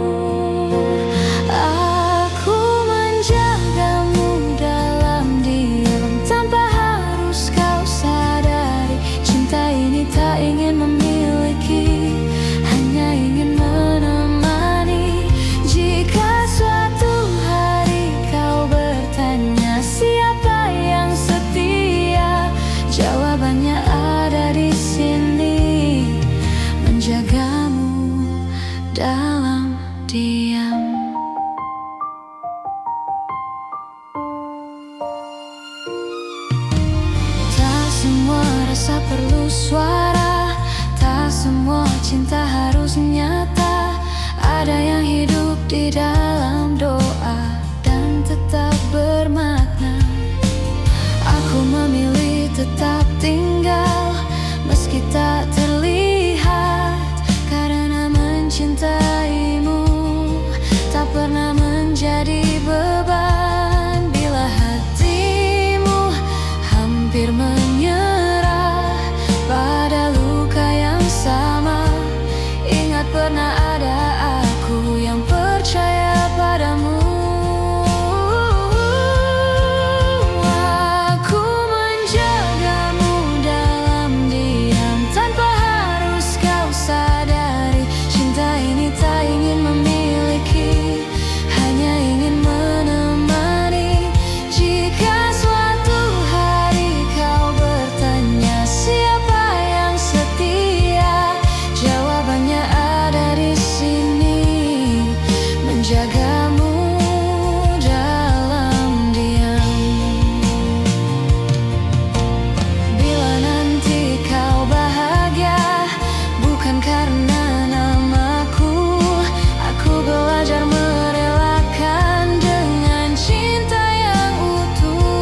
Aku menjagamu dalam diam tanpa harus kau sadari. Cinta ini tak ingin memiliki, hanya ingin menemani. Jika suatu hari kau bertanya siapa yang setia, jawabannya ada di sini, menjagamu dalam diam. Tak semua rasa perlu suara, tak semua cinta harus nyata. Ada yang hidup di dalam doa dan tetap bermakna. Aku memilih tetap tinggal meski tak terlihat, karena mencintaimu tak pernah menjadi beban. Bila hatimu hampir menyerah pada luka yang sama, ingat pernah ada aku yang percaya padamu. Aku menjagamu dalam diam tanpa harus kau sadari. Cinta ini tak ingin memiliki, hanya ingin menemani. Jika suatu hari kau bertanya siapa yang setia, jawabannya ada di sini, menjagamu dalam diam. Bila nanti kau bahagia bukan karena namaku, aku belajar merelakan dengan cinta yang utuh.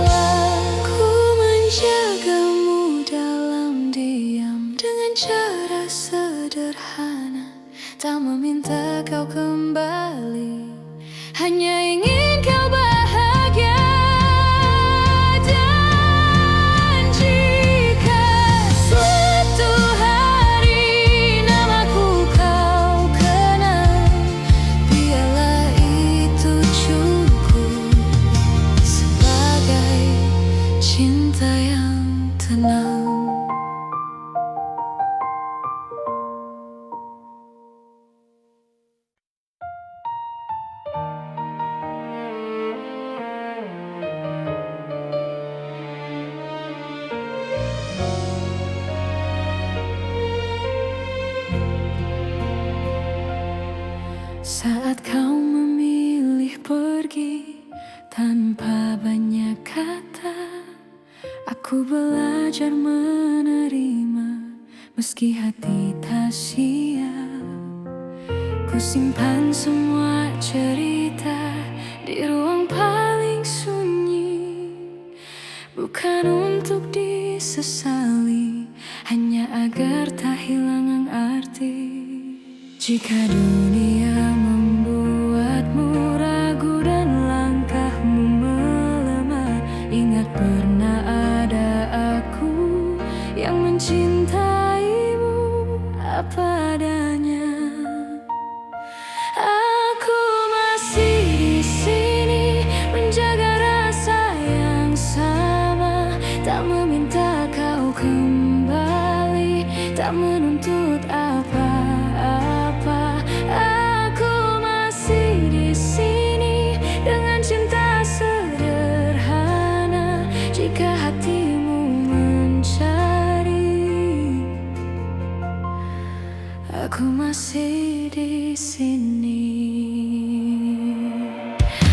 Aku menjagamu dalam diam dengan cara sederhana, tak meminta kau kembali, hanya ingin kau bahagia. Dan jika suatu hari namaku kau kenal, biarlah itu cukup sebagai cinta yang tenang. Saat kau memilih pergi tanpa banyak kata, aku belajar menerima meski hati tak siap. Ku simpan semua cerita di ruang paling sunyi, bukan untuk disesali, hanya agar tak hilang arti. Jika dunia membuatmu ragu dan langkahmu melemah, ingat pernah ada aku yang mencintaimu apa adanya. Aku masih di sini menjaga rasa yang sama, tak meminta kau kembali, tak menuntut apa-apa. Aku masih di sini dengan cinta sederhana. Jika hatimu mencari, masih di sini.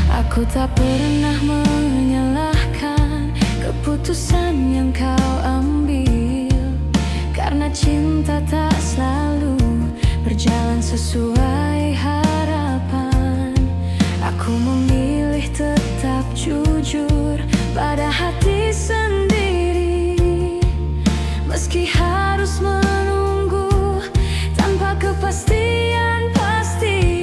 Aku tak pernah menyalahkan keputusan yang kau ambil, karena cinta tak selalu berjalan sesuai harapan. Aku memilih tetap jujur pada hati sendiri, meski harus menunggu tanpa kepastian pasti.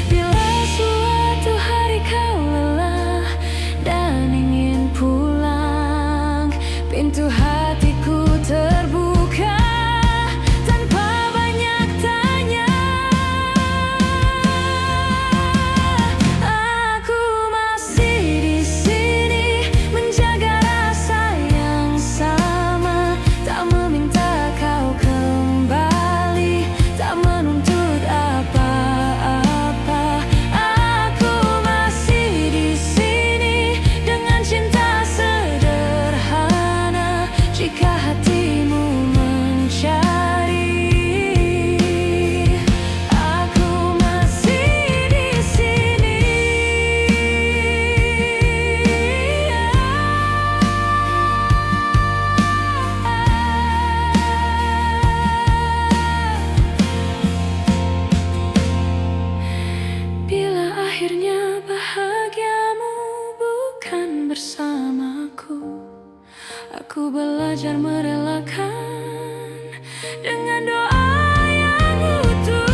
Bila suatu hari kau lelah dan ingin pulang, pintu hatiku terbuka tanpa banyak tanya. Aku masih di sini menjaga rasa yang sama, tak meminta kau kembali, tak menuntut apa-apa. Aku masih di sini dengan cinta sederhana, jika hatimu mencari. Aku masih di sini. Bila akhirnya bahagiamu bukan bersamaku, aku belajar merelakan dengan doa yang utuh.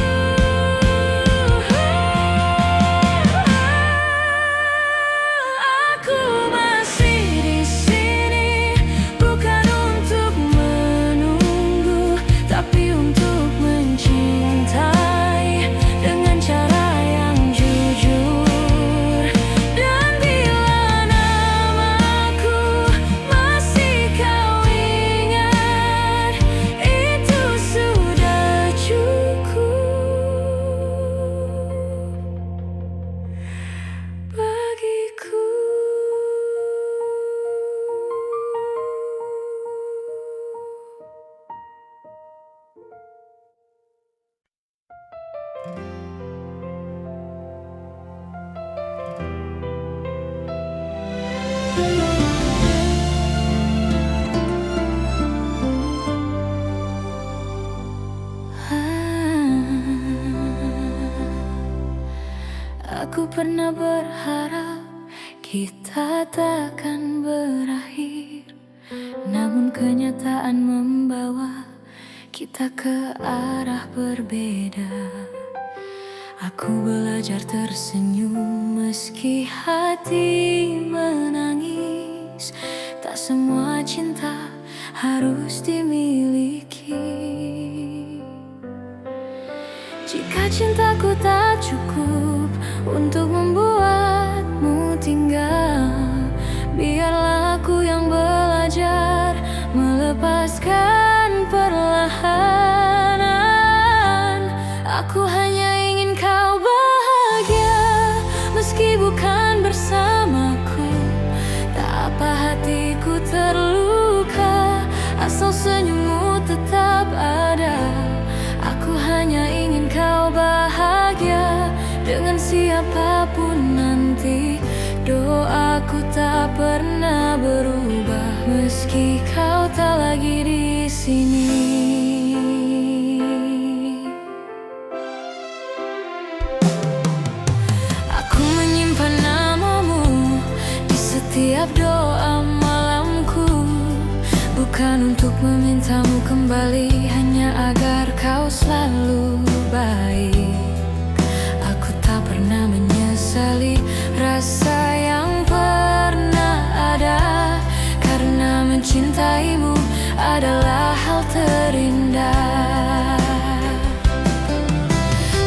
Aku masih di sini bukan untuk menunggu, tapi untuk mencintai dengan cara yang jujur. Dan bila namaku masih kau ingat, itu sudah cukup bagiku. Aku pernah berharap kita takkan berakhir, namun kenyataan membawa kita ke arah berbeda. Aku belajar tersenyum meski hati menangis. Tak semua cinta harus dimiliki. Jika cintaku tak cukup untuk membuatmu tinggal, biarlah aku yang belajar melepaskan perlahan. Aku hanya ingin kau bahagia, meski bukan bersamaku. Tak apa hatiku terluka, asal senyummu tetap ada. Aku hanya ingin kau bahagia dengan siapapun nanti. Doaku tak pernah berubah, meski kau tak lagi di sini. Aku menyimpan namamu di setiap doa malamku, bukan untuk memintamu kembali, hanya agar kau selalu baik. Aku tak pernah menyesali rasa yang pernah ada, karena mencintaimu adalah hal terindah.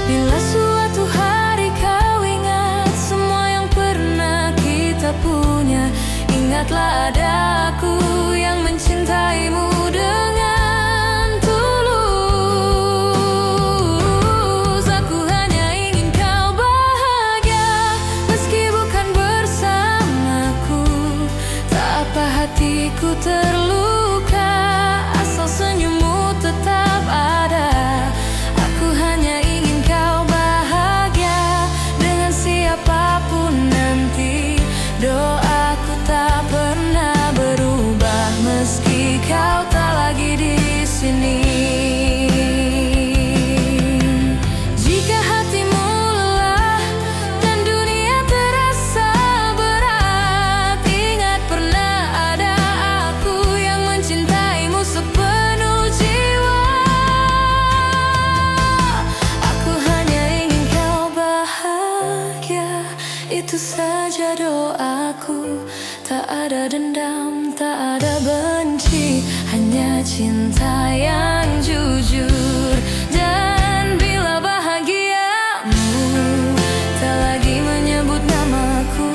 Bila suatu hari kau ingat semua yang pernah kita punya, ingatlah ada aku yang mencintaimu dengan tulus. Aku hanya ingin kau bahagia, meski bukan bersamaku. Tak apa hatiku terluka, asal senyummu tetap ada. ada dendam, tak ada benci, hanya cinta yang jujur. Dan bila bahagiamu tak lagi menyebut namaku,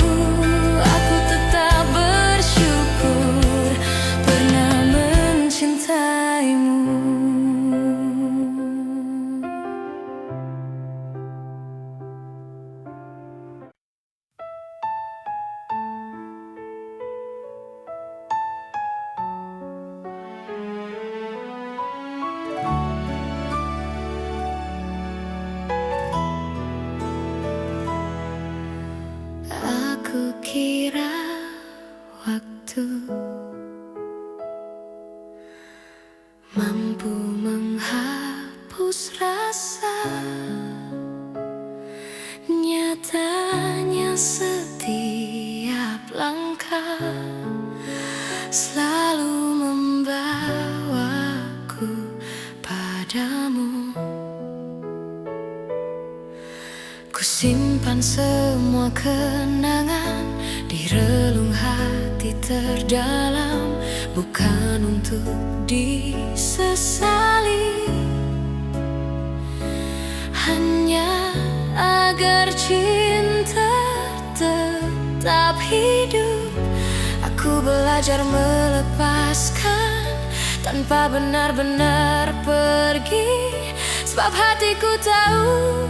aku tetap bersyukur pernah mencintaimu. Aku kira waktu mampu menghapus rasa, nyatanya setiap langkah selalu membawaku padamu. Kusimpan semua kenangan di relung hati terdalam, bukan untuk disesali, hanya agar cinta tetap hidup. Aku belajar melepaskan tanpa benar-benar pergi, sebab hatiku tahu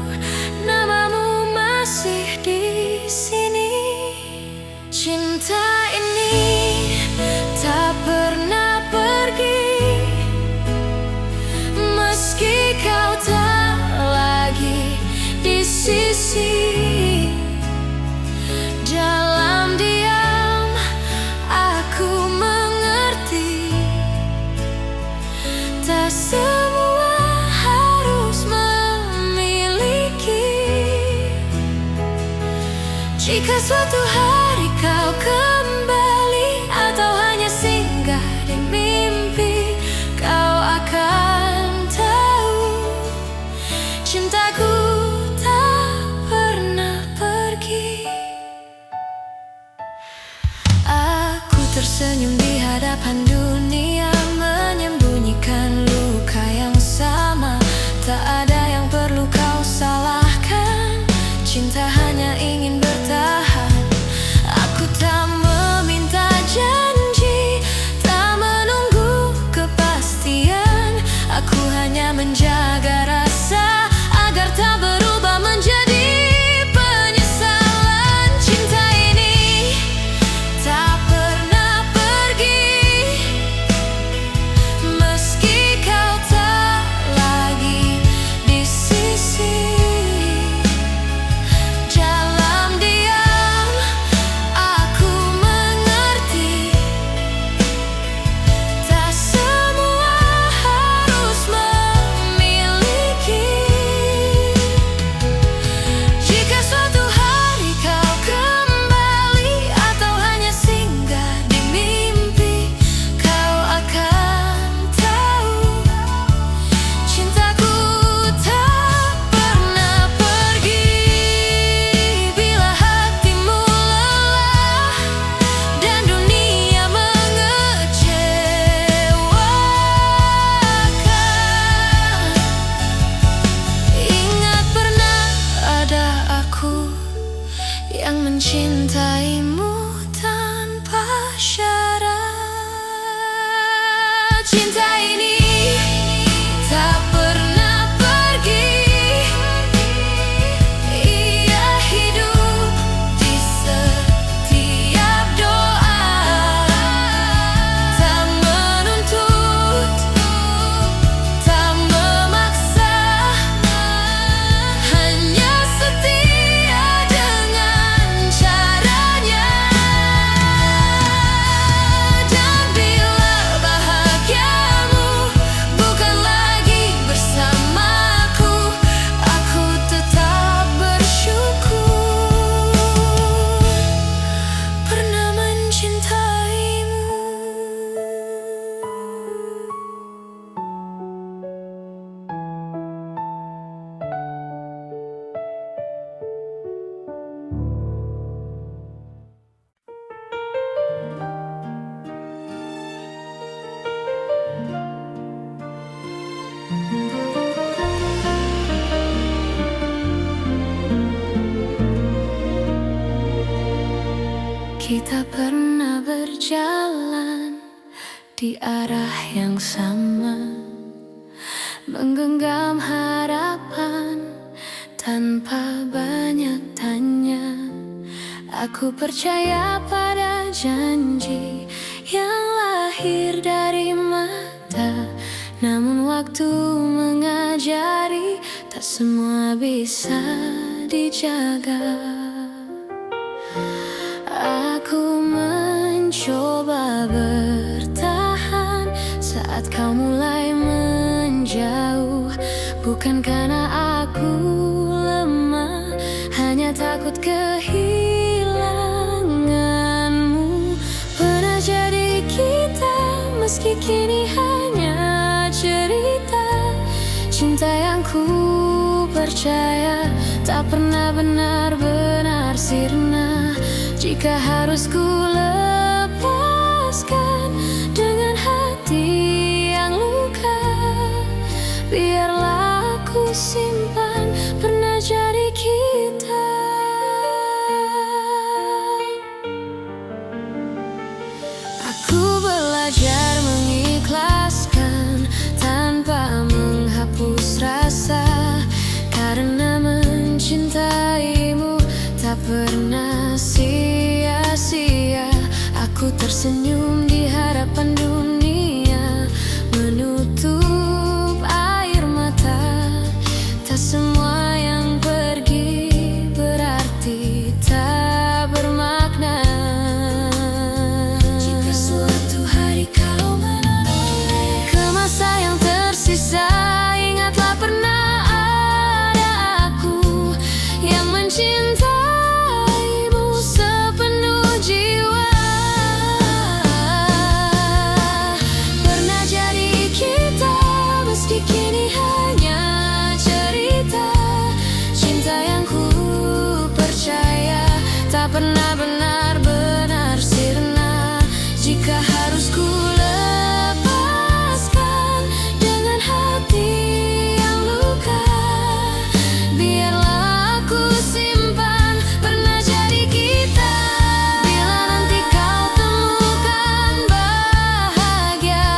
namamu masih di sini. Cinta ini tak pernah pergi, meski kau tak lagi di sisi. Dalam diam aku mengerti, tak semua harus memiliki. Jika suatu hari kau kembali atau hanya singgah di mimpi, kau akan tahu cintaku tak pernah pergi. Aku tersenyum di hadapan dunia, menyembunyikan luka yang sama. Tak ada yang perlu kau salahkan, cinta hanya ingin bertahan. Aku tak meminta janji, tak menunggu kepastian. Aku hanya menjaga rasa agar tak berubah menjadi penyesalan. Cinta ini tak pernah pergi, meski kau tak lagi di sisi. Dalam diam aku mengerti, tak semua harus memiliki. Jika suatu hari kau kembali atau hanya singgah di mimpi, kau akan tahu cintaku tak pernah pergi. Bila hatimu lelah dan dunia mengecewakan, ingat pernah ada aku yang mencintaimu tanpa syarat. Cinta ini tak pernah pergi, ia hidup di setiap doa. Tak menuntut, tak memaksa, hanya setia dengan caranya. Dan bila bahagia berjalan di arah yang sama, menggenggam harapan tanpa banyak tanya. Aku percaya pada janji yang lahir dari mata, namun waktu mengajari tak semua bisa dijaga. Aku mencoba bertahan saat kau mulai menjauh, bukan karena aku lemah, hanya takut kehilanganmu. Pernah jadi kita, meski kini hanya cerita. Cinta yang ku percaya tak pernah benar-benar sirna. Jika harus ku lepaskan dengan hati yang luka, biarlah aku simpan pernah jadi kita. Aku belajar mengikhlaskan tanpa menghapus rasa, karena mencintaimu tak pernah sia-sia. Aku tersenyum di hadapan dunia, menutup air mata. Tak semua yang pergi berarti tak bermakna. Jika suatu hari kau menoleh ke masa yang tersisa, ingatlah pernah ada aku yang mencintaimu sepenuh jiwa. Pernah jadi kita, meski kini hanya cerita. Cinta yang ku percaya tak pernah benar-benar sirna. Jika harus ku lepaskan dengan hati yang luka, biarlah aku simpan pernah jadi kita. Bila nanti kau temukan bahagia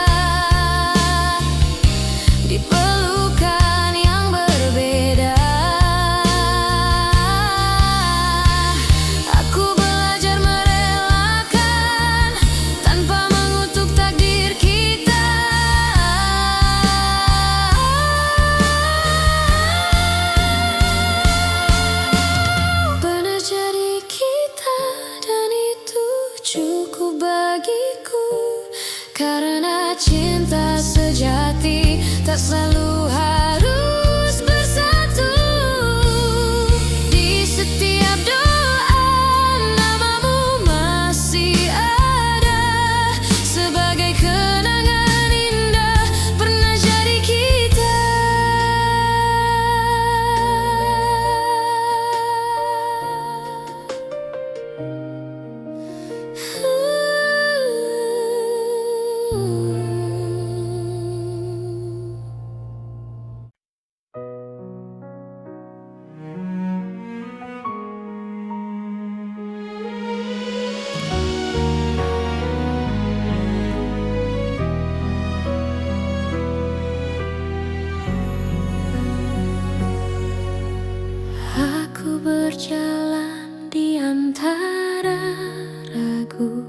di pelukan yang berbeda, aku belajar merelakan tanpa mengutuk takdir kita. Pernah jadi kita, dan itu cukup bagiku, karena cinta sejati tak selalu harus bersatu. Di setiap doa namamu masih ada, sebagai kenangan indah pernah jadi kita. Aku berjalan di antara ragu,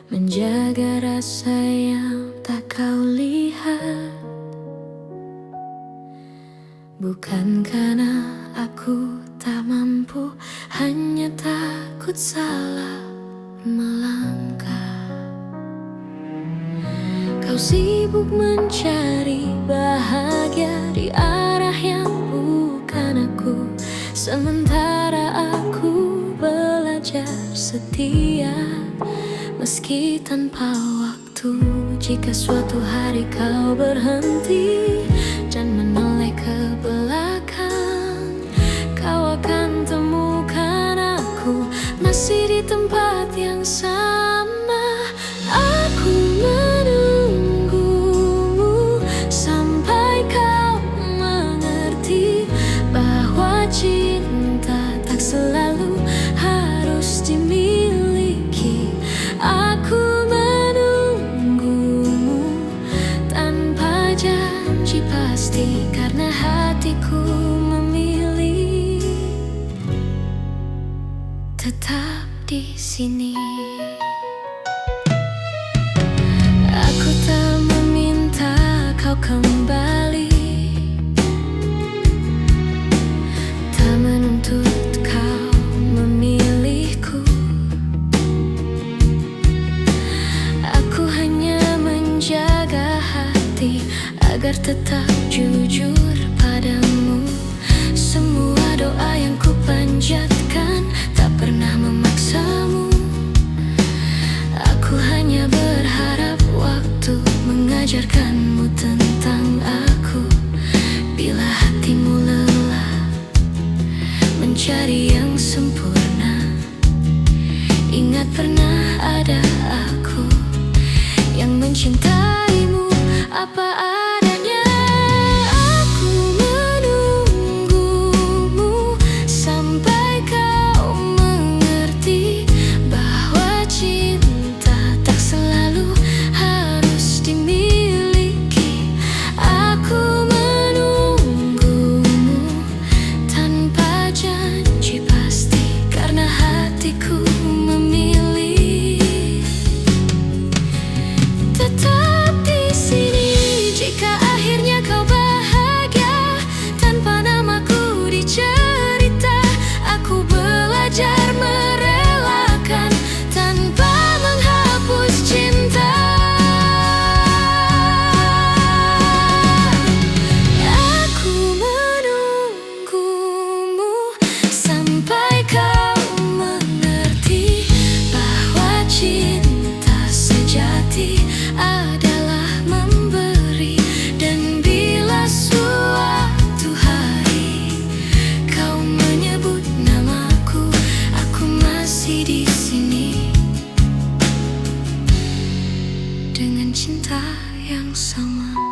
menjaga rasa yang tak kau lihat. Bukan karena aku tak mampu, hanya takut salah melangkah. Kau sibuk mencari bahagia di arah yang bukan aku, sementara aku belajar setia meski tanpa waktu. Jika suatu hari kau berhenti dan menoleh ke belakang, kau akan temukan aku masih di tempat yang sama. Aku menunggumu sampai kau mengerti bahwa cinta tak selalu harus dimiliki. sini. Aku tak meminta kau kembali, tak menuntut kau memilihku. Aku hanya menjaga hati agar tetap jujur padamu. Semua doa yang ku panjatkan tak pernah memaksamu. Aku hanya berharap waktu mengajarkanmu tentang aku. Bila hatimu lelah mencari yang sempurna, ingat pernah ada aku yang mencintaimu apa adanya. Aku menunggumu sampai kau mengerti bahwa cinta tak selalu harus dimiliki. Aku menunggumu tanpa janji pasti, karena hatiku memilih tetap di sini. Jika akhirnya kau bahagia tanpa namaku dicerita, aku belajar merelakan tanpa menghapus cinta. Aku menunggumu sampai kau mengerti bahwa cinta sejati adalah memberi. Dan bila suatu hari kau menyebut namaku, aku masih di sini dengan cinta yang sama.